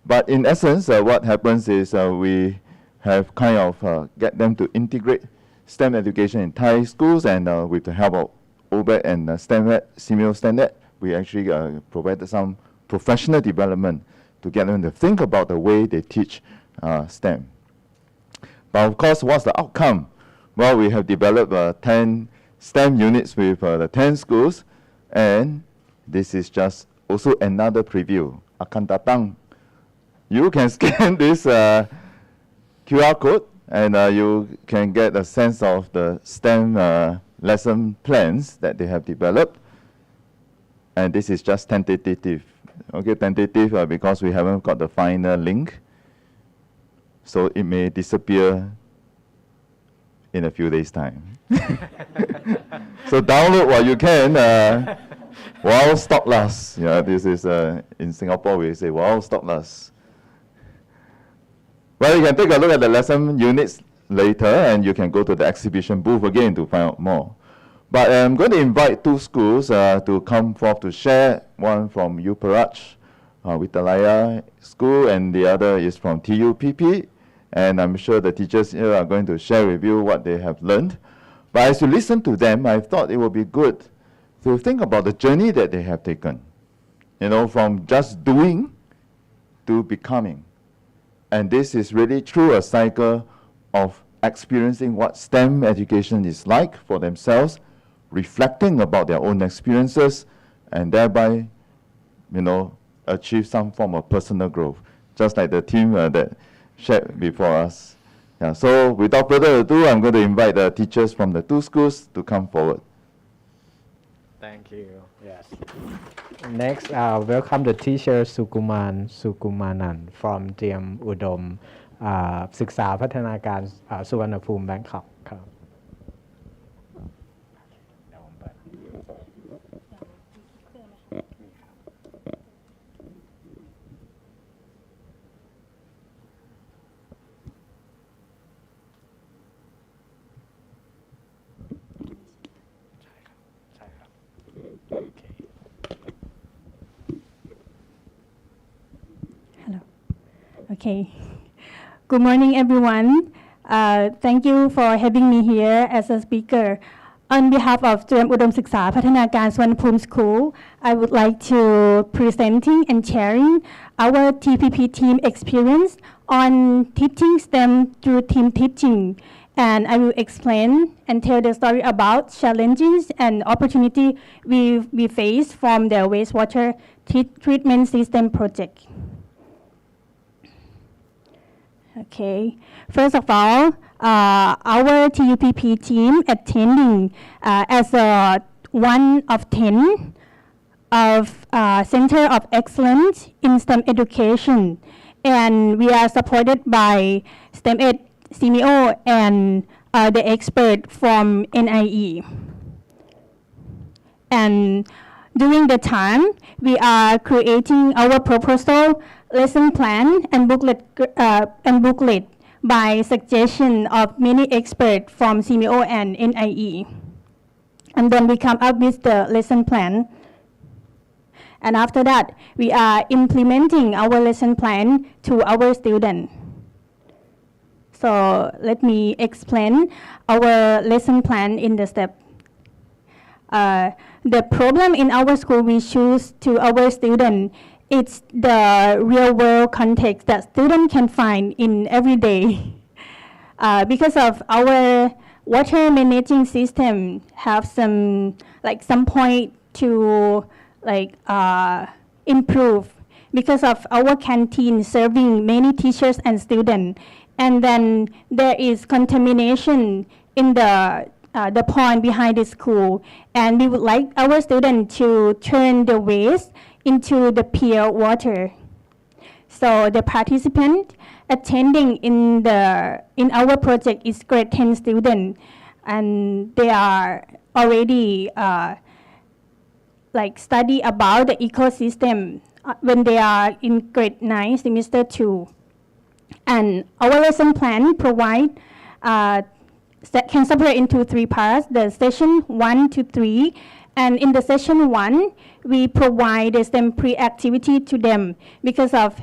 But in essence, what happens is we have kind of get them to integrate STEM education in Thai schools, and with the help of OBEC and Simeo Standard, we actually provided some professional development to get them to think about the way they teach STEM. But of course, what's the outcome? Well, we have developed 10 STEM units with the 10 schools, and this is just also another preview. Akan datang. You can scan this QR code, and you can get a sense of the STEM lesson plans that they have developed. And this is just tentative. Okay, tentative because we haven't got the final link, so it may disappear in a few days' time. So download what you can while stock lasts. Yeah, this is in Singapore we say while stock lasts. Well, you can take a look at the lesson units later, and you can go to the exhibition booth again to find out more. But I'm going to invite 2 schools to come forth to share. One from Uparaj, Vitalaya School, and the other is from TUPP. And I'm sure the teachers here are going to share with you what they have learned. But as you listen to them, I thought it would be good to think about the journey that they have taken. From just doing to becoming. And this is really through a cycle of experiencing what STEM education is like for themselves, reflecting about their own experiences, and thereby, achieve some form of personal growth. Just like the team that shared before us. Yeah, so without further ado, I'm going to invite the teachers from the two schools to come forward. Thank you. Yes. Next, welcome the teacher Sukumanan from Triamudomsuksasapattanakarn, Suvanabhumi, Bangkok. ครับ Hello. Okay. Good morning, everyone. Thank you for having me here as a speaker. On behalf of Triamudomsuksasapattanakarn Suvanabhumi School, I would like to presenting and sharing our TPP team experience on teaching STEM through team teaching. And I will explain and tell the story about challenges and opportunity we face from the wastewater treatment system project. Okay, first of all, our TUPP team attending as one of 10 of Center of Excellence in STEM Education, and we are supported by STEM Ed CMO and the expert from NIE. And during the time, we are creating our proposal, lesson plan, and booklet by suggestion of many experts from CMO and NIE. And then we come up with the lesson plan. And after that, we are implementing our lesson plan to our students. So let me explain our lesson plan in the step. The problem in our school we choose to our students, it's the real world context that students can find in every day. Because of our water managing system have some point to improve because of our canteen serving many teachers and students. And then there is contamination in the pond behind the school. And we would like our students to turn the waste into the pure water. So the participant attending in our project is grade 10 students, and they are already study about the ecosystem when they are in grade 9 semester 2. And our lesson plan provide can separate into 3 parts, the session 1 to 3. And in the session 1, we provide the STEM pre-activity to them because of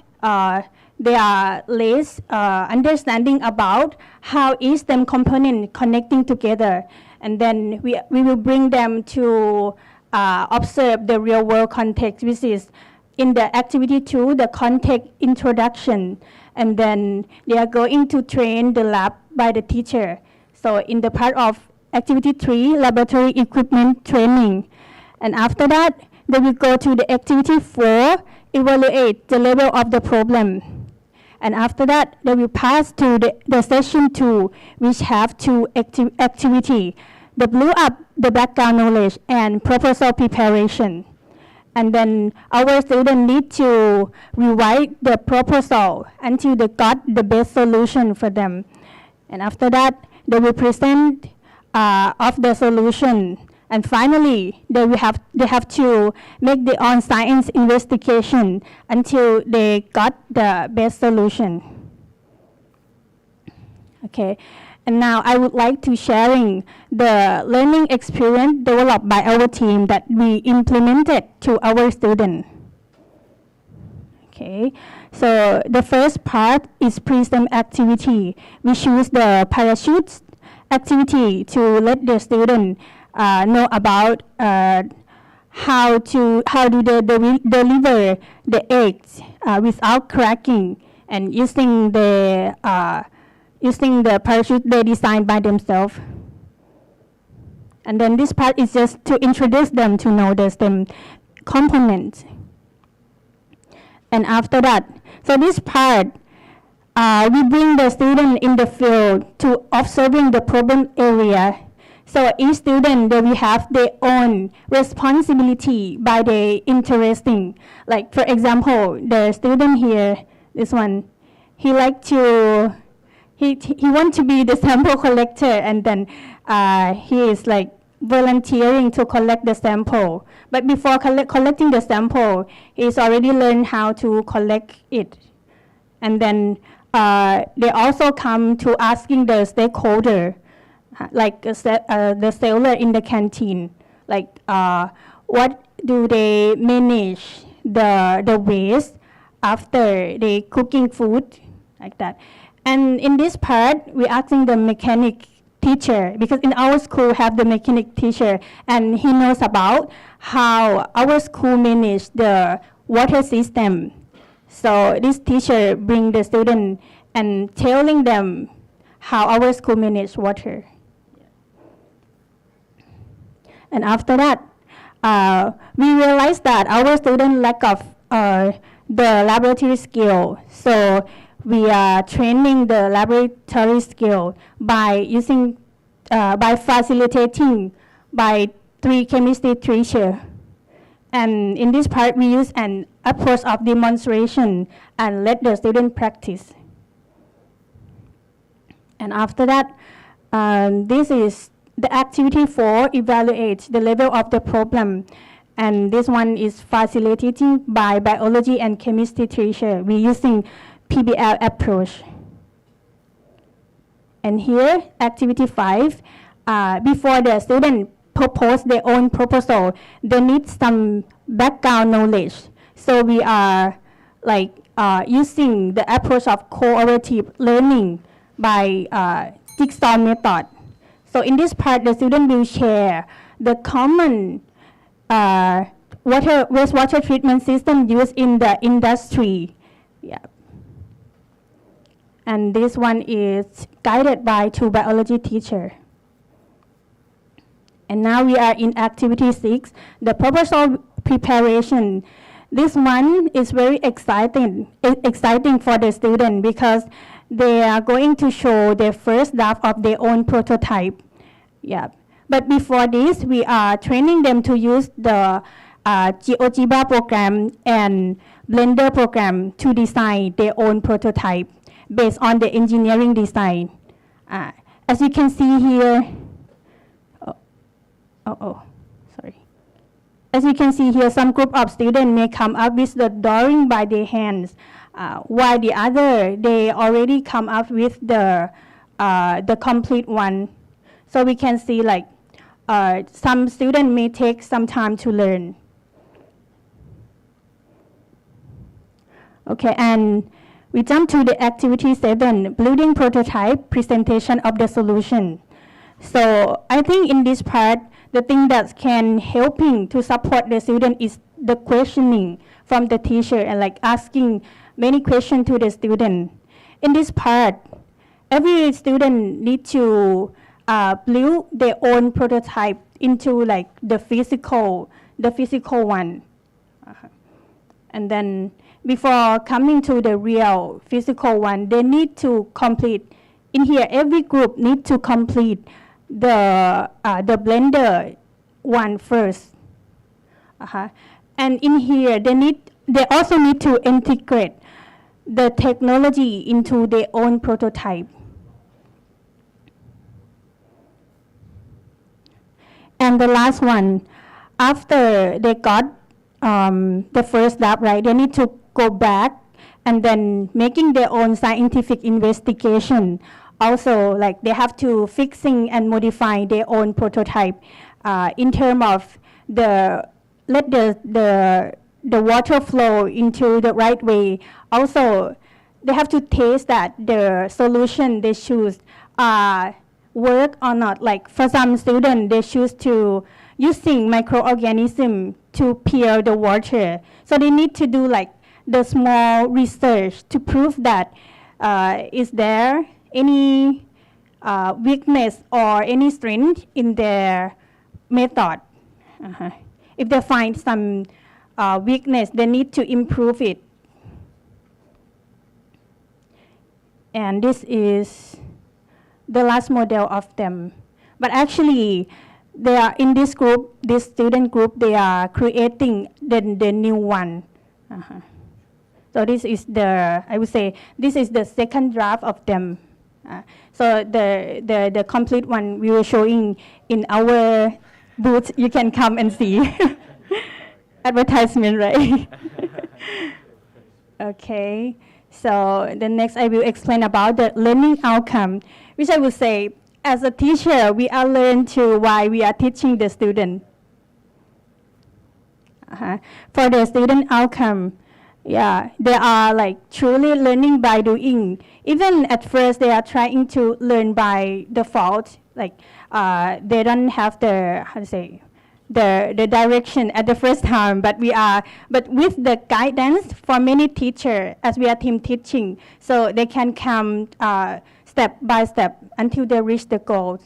they are less understanding about how each STEM component connecting together. And then we will bring them to observe the real world context, which is in the activity 2, the context introduction. And then they are going to train the lab by the teacher. So in the part of activity 3, laboratory equipment training. And after that, they will go to the activity 4, evaluate the level of the problem. And after that, they will pass to the session 2, which have 2 activity, the blow up the background knowledge and proposal preparation. And then our students need to rewrite the proposal until they got the best solution for them. And after that, they will present of the solution. And finally, they have to make their own science investigation until they got the best solution. Okay. And now I would like to sharing the learning experience developed by our team that we implemented to our students. Okay, so the first part is pre-STEM activity. We choose the parachute activity to let the student know about how do they deliver the eggs without cracking and using the parachute they designed by themselves. And then this part is just to introduce them to know the STEM components. And after that, so this part we bring the student in the field to observing the problem area. So each student, they will have their own responsibility by the interesting. Like for example, the student here, this one, he like to, he want to be the sample collector, and then he is like volunteering to collect the sample. But before collecting the sample, he's already learned how to collect it. And then they also come to asking the stakeholder, like the seller in the canteen, like what do they manage the waste after they cooking food, like that. And in this part, we're asking the mechanic teacher, because in our school have the mechanic teacher, and he knows about how our school manage the water system. So this teacher bring the student and telling them how our school manage water. And after that, we realized that our student lack of the laboratory skill. So we are training the laboratory skill by using, by facilitating by 3 chemistry teachers. And in this part, we use an approach of demonstration and let the student practice. And after that, this is the activity 4, evaluate the level of the problem. And this one is facilitating by biology and chemistry teacher. We're using PBL approach. And here, activity 5, before the student propose their own proposal, they need some background knowledge. So we are like using the approach of cooperative learning by jigsaw method. So in this part, the student will share the common wastewater treatment system used in the industry. Yeah. And this one is guided by 2 biology teachers. And now we are in activity 6, the proposal preparation. This one is very exciting for the student, because they are going to show their first draft of their own prototype. Yeah. But before this, we are training them to use the GeoGebra program and Blender program to design their own prototype based on the engineering design. As you can see here, sorry. As you can see here, some group of students may come up with the drawing by their hands, while the other, they already come up with the complete one. So we can see like some students may take some time to learn. Okay, and we jump to the activity 7, building prototype, presentation of the solution. So I think in this part, the thing that can helping to support the student is the questioning from the teacher and like asking many questions to the student. In this part, every student need to build their own prototype into like the physical one. And then before coming to the real physical one, they need to complete, in here every group need to complete the Blender one first. And in here they also need to integrate the technology into their own prototype. And the last one, after they got the first draft right, they need to go back and then making their own scientific investigation. Also, like they have to fixing and modify their own prototype in terms of let the water flow into the right way. Also, they have to test that the solution they choose work or not. Like for some students, they choose to using microorganisms to pure the water. So they need to do like the small research to prove that is there any weakness or any strength in their method. If they find some weakness, they need to improve it. And this is the last model of them. But actually, they are in this group, this student group, they are creating the new one. So this is the, I would say, this is the second draft of them. So the complete one we were showing in our booth. You can come and see. Advertisement, right? Okay. So the next I will explain about the learning outcome, which I would say, as a teacher, we are learning to why we are teaching the student. For the student outcome, yeah, they are like truly learning by doing. Even at first, they are trying to learn by default. Like they don't have the, how to say, the direction at the first time, but with the guidance for many teachers, as we are team teaching, so they can come step by step until they reach the goal.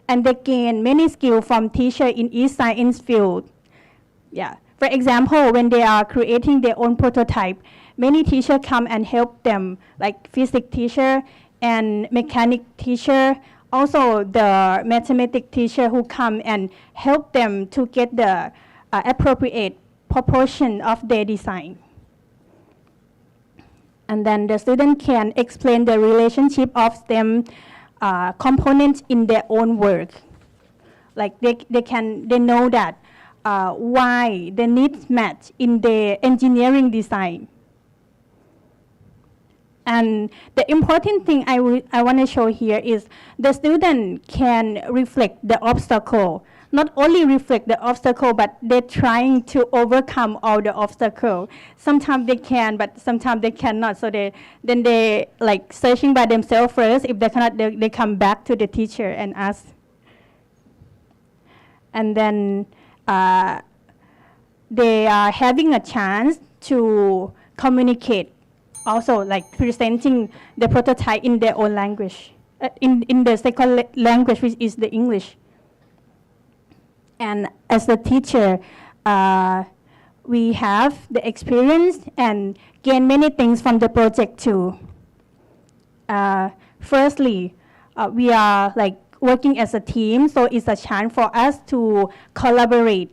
And they gain many skills from teacher in each science field. Yeah. For example, when they are creating their own prototype, many teachers come and help them, like physics teacher and mechanic teacher, also the mathematics teacher who come and help them to get the appropriate proportion of their design. And then the student can explain the relationship of STEM components in their own work. Like they know that why the needs match in the engineering design. And the important thing I want to show here is the student can reflect the obstacle. Not only reflect the obstacle, but they're trying to overcome all the obstacles. Sometimes they can, but sometimes they cannot. So they like searching by themselves first. If they cannot, they come back to the teacher and ask. And then they are having a chance to communicate. Also, like presenting the prototype in their own language, in the second language, which is the English. And as a teacher, we have the experience and gain many things from the project too. Firstly, we are like working as a team, so it's a chance for us to collaborate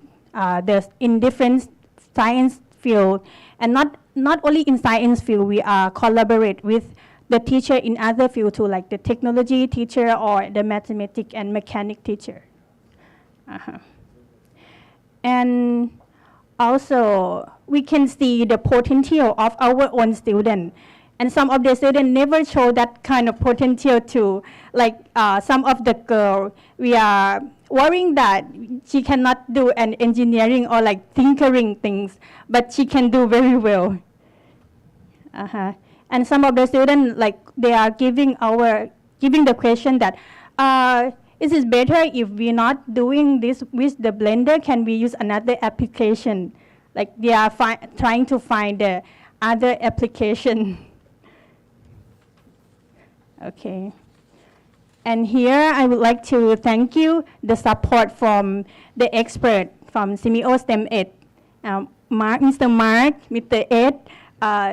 in different science fields, and not only in science field, we are collaborate with the teacher in other field too, like the technology teacher or the mathematics and mechanic teacher. And also, we can see the potential of our own student. And some of the students never show that kind of potential too. Like some of the girls, we are worrying that she cannot do an engineering or like tinkering things, but she can do very well. And some of the students, like they are giving the question that, is it better if we're not doing this with the Blender? Can we use another application? Like they are trying to find the other application. Okay. And here I would like to thank you the support from the expert from CMO STEM Ed, Mr. Mark, Mr. Ed,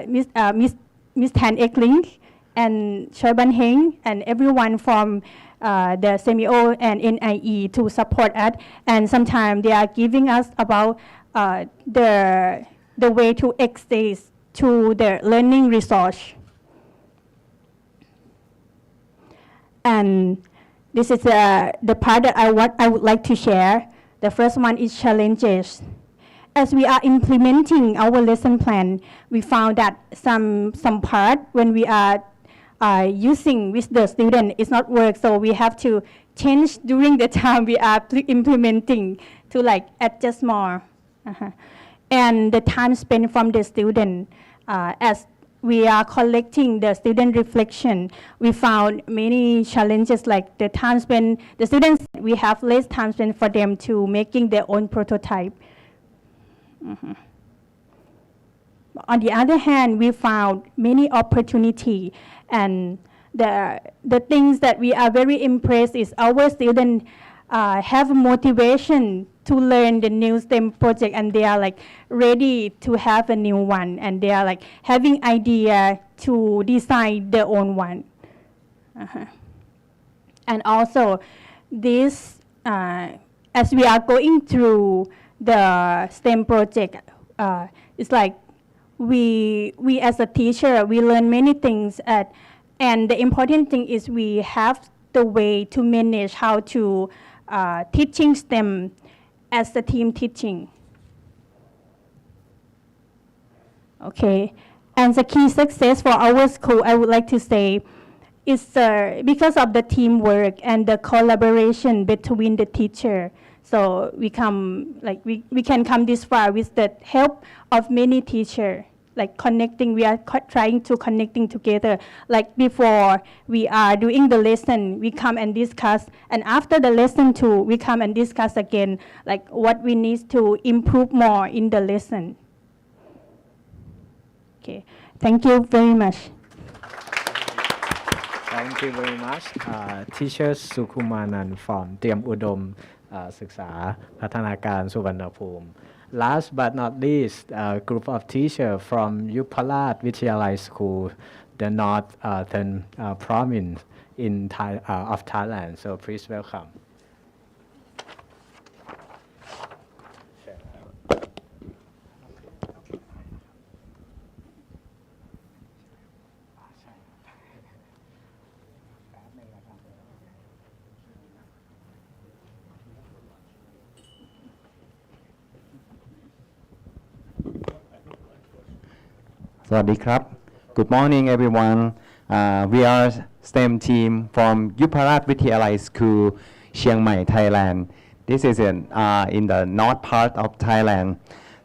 Ms. Tan Ekling, and Choi Ban Heng, and everyone from the CMO and NIE to support us. And sometimes they are giving us about the way to access to the learning resource. And this is the part that I would like to share. The first one is challenges. As we are implementing our lesson plan, we found that some part when we are using with the student is not work, so we have to change during the time we are implementing to like adjust more. And the time spent from the student, as we are collecting the student reflection, we found many challenges like the time spent, the students, we have less time spent for them to making their own prototype. On the other hand, we found many opportunity, and the things that we are very impressed is our students have motivation to learn the new STEM project, and they are like ready to have a new one, and they are like having idea to design their own one. And also this, as we are going through the STEM project, it's like we as a teacher, we learn many things and the important thing is we have the way to manage how to teaching STEM as the team teaching. Okay, and the key success for our school, I would like to say, is because of the teamwork and the collaboration between the teacher. So we can come this far with the help of many teachers. Like connecting, we are trying to connecting together. Like before we are doing the lesson, we come and discuss, and after the lesson too, we come and discuss again, like what we need to improve more in the lesson. Okay, thank you very much. Thank you very much. Teacher Sukumanan from Triamudomsuksasapattanakarn, Suvanabhumi. Last but not least, a group of teachers from Yuparat Vidyalai School, the northern province of Thailand. So please welcome. Good morning, everyone. We are STEM team from Yuparat Vidyalai School, Chiang Mai, Thailand. This is in the north part of Thailand.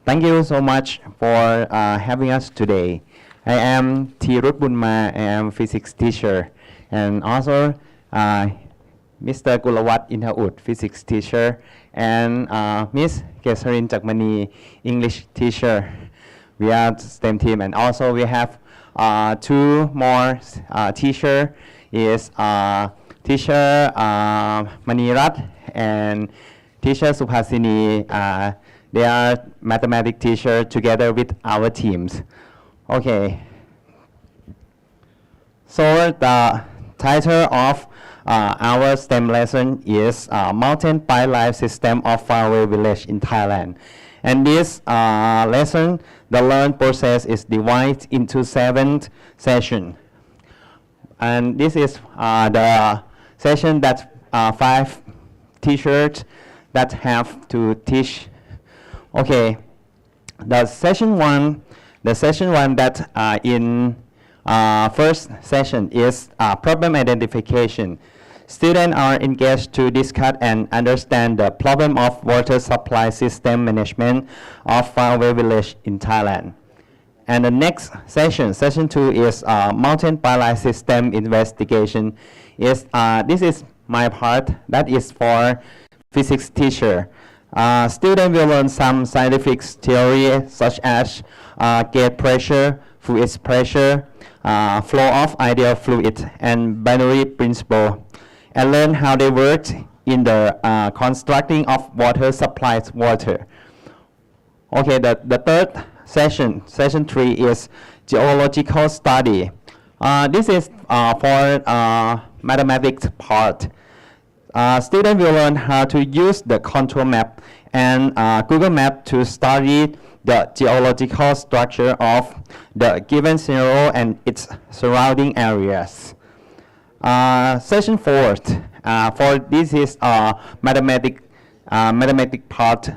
Thank you so much for having us today. I am Tirut Bunma. I am physics teacher, and also Mr. Gulawat Inhaut, physics teacher, and Miss Kesarin Jakmani, English teacher. We are STEM team, and also we have two more teacher is teacher Manirat and teacher Suphasini. They are mathematics teacher together with our teams. Okay. So the title of our STEM lesson is Mountain Wildlife System of Faraway Village in Thailand. And this lesson, the learn process is divided into 7 sessions. And this is the session that 5 teachers that have to teach. Okay, the session one that in first session is problem identification. Students are engaged to discuss and understand the problem of water supply system management of faraway village in Thailand. And the next session, session 2, is mountain wildlife system investigation. This is my part. That is for physics teacher. Students will learn some scientific theory such as gate pressure, fluid pressure, flow of ideal fluid, and binary principle, and learn how they work in the constructing of water supplies water. Okay, the third session, session 3, is geological study. This is for mathematics part. Students will learn how to use the contour map and Google Map to study the geological structure of the given scenario and its surrounding areas. Session 4, for this is mathematics part,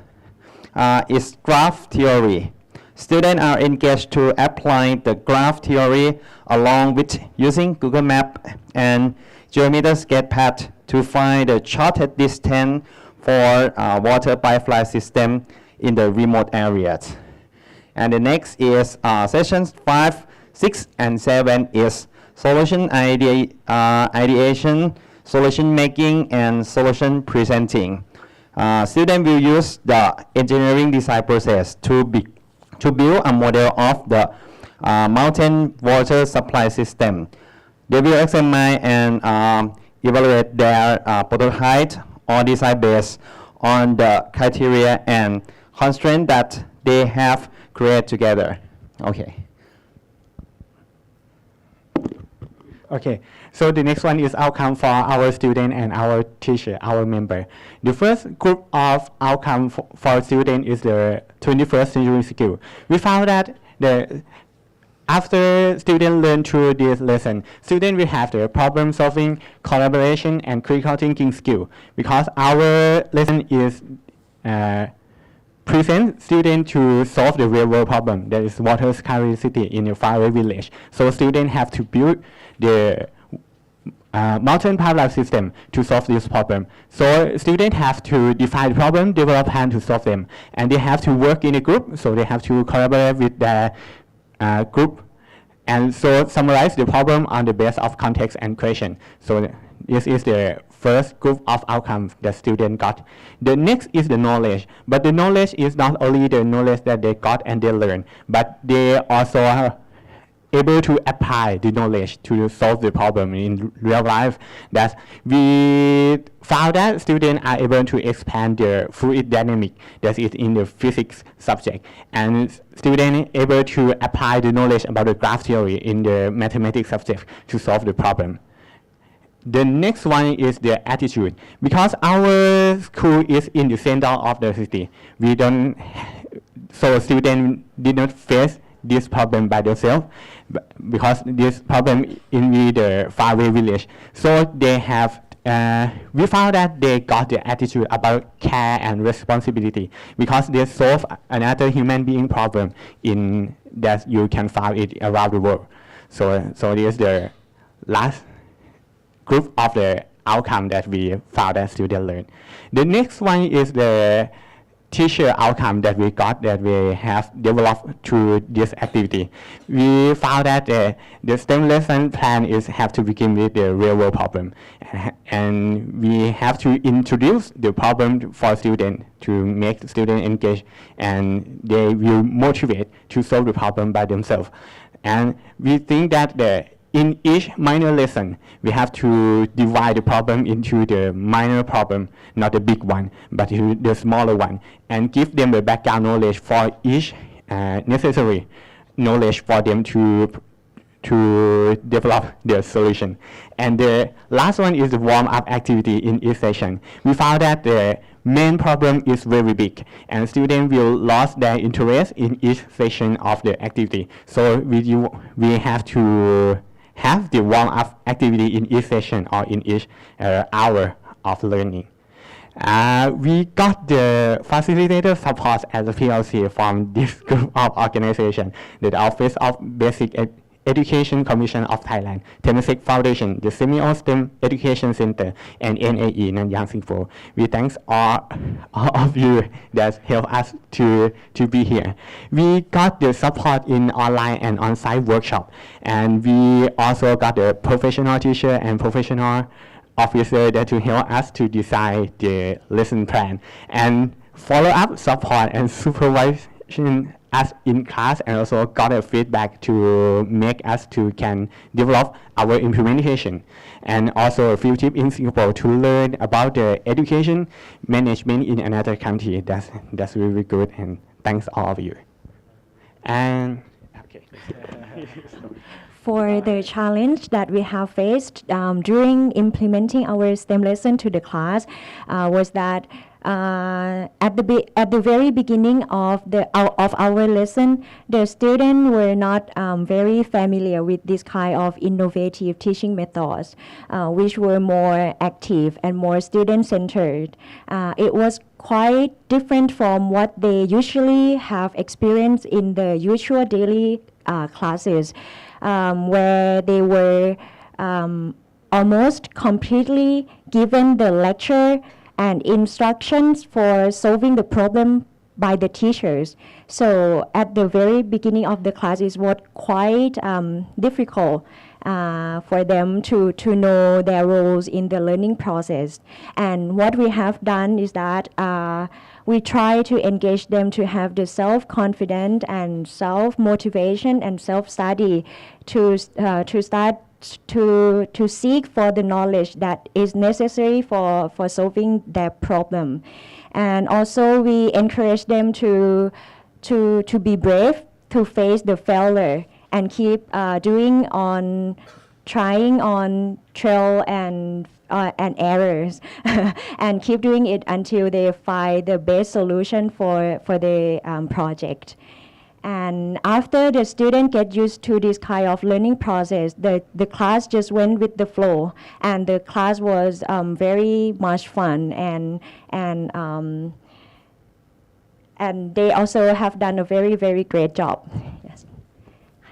is graph theory. Students are engaged to apply the graph theory along with using Google Map and geometer sketch path to find the shortest distance for water pipeline system in the remote areas. And the next is sessions 5, 6, and 7 is solution ideation, solution making, and solution presenting. Students will use the engineering design process to build a model of the mountain water supply system. They will examine and evaluate their prototype or design based on the criteria and constraints that they have created together. Okay. Okay, so the next one is outcome for our student and our teacher, our member. The first group of outcome for student is the 21st century skill. We found that after students learn through this lesson, students will have the problem solving, collaboration, and critical thinking skill, because our lesson is present students to solve the real world problem, that is water scarcity in a faraway village. So students have to build the mountain pipeline system to solve this problem. So students have to define the problem, develop a plan to solve them, and they have to work in a group, so they have to collaborate with the group, and so summarize the problem on the basis of context and question. So this is the first group of outcomes that students got. The next is the knowledge, but the knowledge is not only the knowledge that they got and they learn, but they also are able to apply the knowledge to solve the problem in real life. That we found that students are able to expand their fluid dynamic that is in the physics subject, and students able to apply the knowledge about the graph theory in the mathematics subject to solve the problem. The next one is the attitude. Because our school is in the center of the city, so students did not face this problem by themselves, because this problem in the faraway village. So they have, we found that they got the attitude about care and responsibility, because they solve another human being problem in that you can find it around the world. So this is the last group of the outcome that we found that students learn. The next one is the teacher outcome that we got, that we have developed through this activity. We found that the STEM lesson plan have to begin with the real world problem, and we have to introduce the problem for students to make the students engage, and they will motivate to solve the problem by themselves. And we think that in each minor lesson, we have to divide the problem into the minor problem, not the big one, but the smaller one, and give them the background knowledge for each necessary knowledge for them to develop their solution. And the last one is the warm-up activity in each session. We found that the main problem is very big, and students will lose their interest in each session of the activity. So we have to have the warm-up activity in each session or in each hour of learning. We got the facilitator support as a PLC from this group of organizations, the Office of Basic Education Commission of Thailand, Temasek Foundation, the Semio STEM Education Center, and NAE Nanyang Singapore. We thank all of you that help us to be here. We got the support in online and on-site workshop, and we also got the professional teacher and professional officer that to help us to design the lesson plan, and follow-up support and supervision us in class, and also got a feedback to make us to can develop our implementation, and also a few tips in Singapore to learn about the education management in another country. That's really good, and thanks all of you. And okay. For the challenge that we have faced during implementing our STEM lesson to the class was that at the very beginning of our lesson, the students were not very familiar with this kind of innovative teaching methods, which were more active and more student-centered. It was quite different from what they usually have experienced in the usual daily classes, where they were almost completely given the lecture and instructions for solving the problem by the teachers. So at the very beginning of the class, it was quite difficult for them to know their roles in the learning process. And what we have done is that we try to engage them to have the self-confidence and self-motivation and self-study to start to seek for the knowledge that is necessary for solving their problem. And also we encourage them to be brave, to face the failure, and keep trying on trial and errors, and keep doing it until they find the best solution for the project. And after the student get used to this kind of learning process, the class just went with the flow, and the class was very much fun, and they also have done a very, very great job. Yes.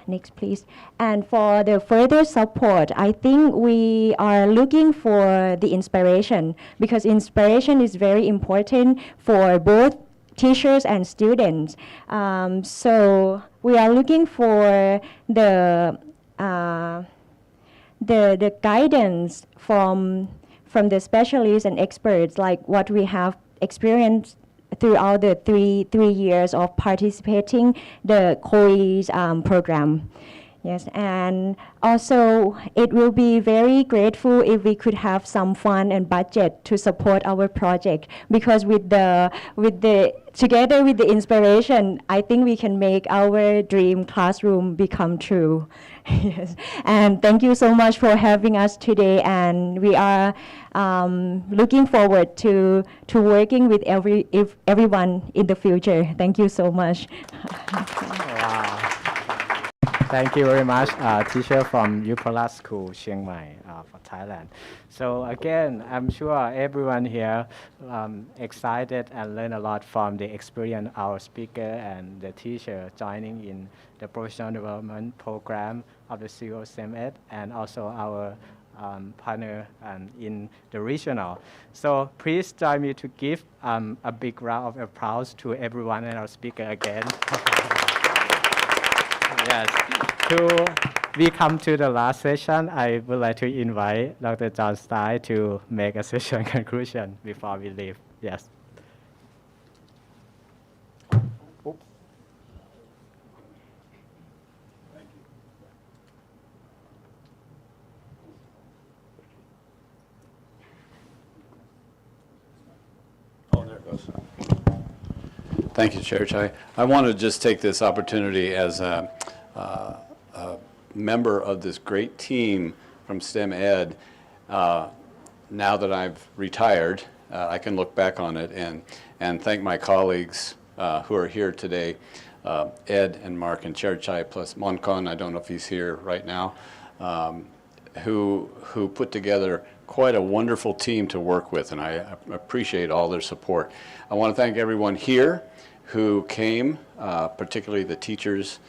Next, please. And for the further support, I think we are looking for the inspiration, because inspiration is very important for both teachers and students. So we are looking for the guidance from the specialists and experts, like what we have experienced throughout the three years of participating the CoEs program. Yes, and also it will be very grateful if we could have some fund and budget to support our project, because together with the inspiration, I think we can make our dream classroom become true. Yes, and thank you so much for having us today, and we are looking forward to working with everyone in the future. Thank you so much. Wow. Thank you very much, teacher from Upala School, Chiang Mai, for Thailand. So again, I'm sure everyone here excited and learn a lot from the experience our speaker and the teacher joining in the professional development program of the COSMED, and also our partner in the regional. So please join me to give a big round of applause to everyone and our speaker again. Yes. We come to the last session. I would like to invite Dr. John Stein to make a session conclusion before we leave. Yes. Oh, there it goes. Thank you, Chair Chai. I want to just take this opportunity as a member of this great team from STEM Ed. Now that I've retired, I can look back on it and thank my colleagues who are here today, Ed and Mark and Chair Chai, plus Monkon, I don't know if he's here right now, who put together quite a wonderful team to work with, and I appreciate all their support. I want to thank everyone here who came, particularly the teachers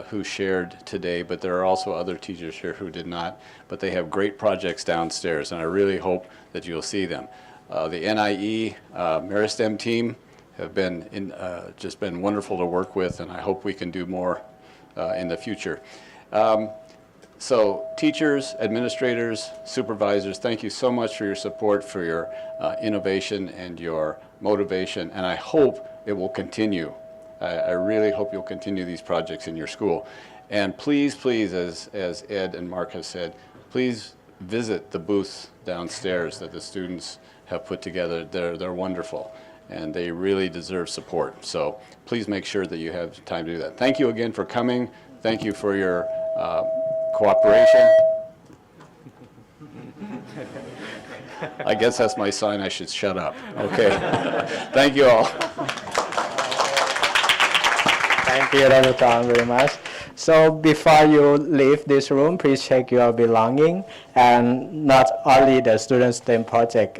who shared today, but there are also other teachers here who did not, but they have great projects downstairs, and I really hope that you'll see them. The NIE Meristem team have been just been wonderful to work with, and I hope we can do more in the future. So teachers, administrators, supervisors, thank you so much for your support, for your innovation and your motivation, and I hope it will continue. I really hope you'll continue these projects in your school. And please, please, as Ed and Mark have said, please visit the booths downstairs that the students have put together. They're wonderful, and they really deserve support. So please make sure that you have time to do that. Thank you again for coming. Thank you for your cooperation. I guess that's my sign I should shut up. Okay. Thank you all. Thank you, Dr. John, very much. So before you leave this room, please check your belonging, and not only the Student STEM project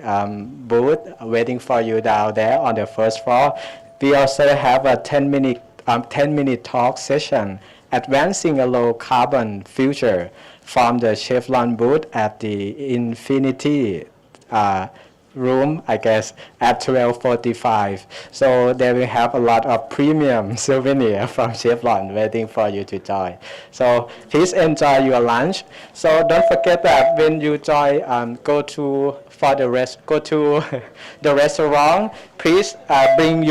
booth waiting for you down there on the first floor. We also have a 10-minute talk session, Advancing a Low Carbon Future, from the Chevron booth at the Infinity room, I guess, at 12:45. So they will have a lot of premium souvenir from Chevron waiting for you to join. So please enjoy your lunch. So don't forget that when you join, go to the restaurant. Please bring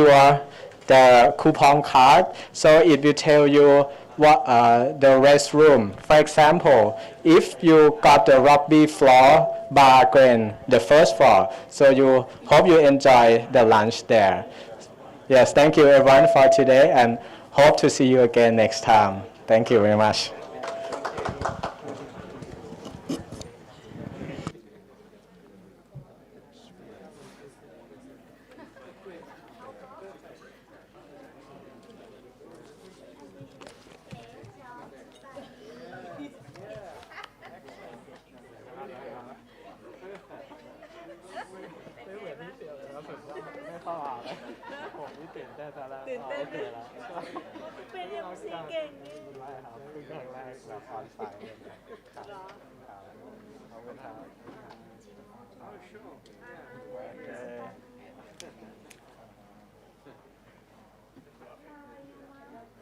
the coupon card. So it will tell you the restroom. For example, if you got the rugby floor bar grain, the first floor, so you hope you enjoy the lunch there. Yes, thank you everyone for today and hope to see you again next time. Thank you very much.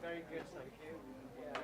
Very good, thank you. Yeah.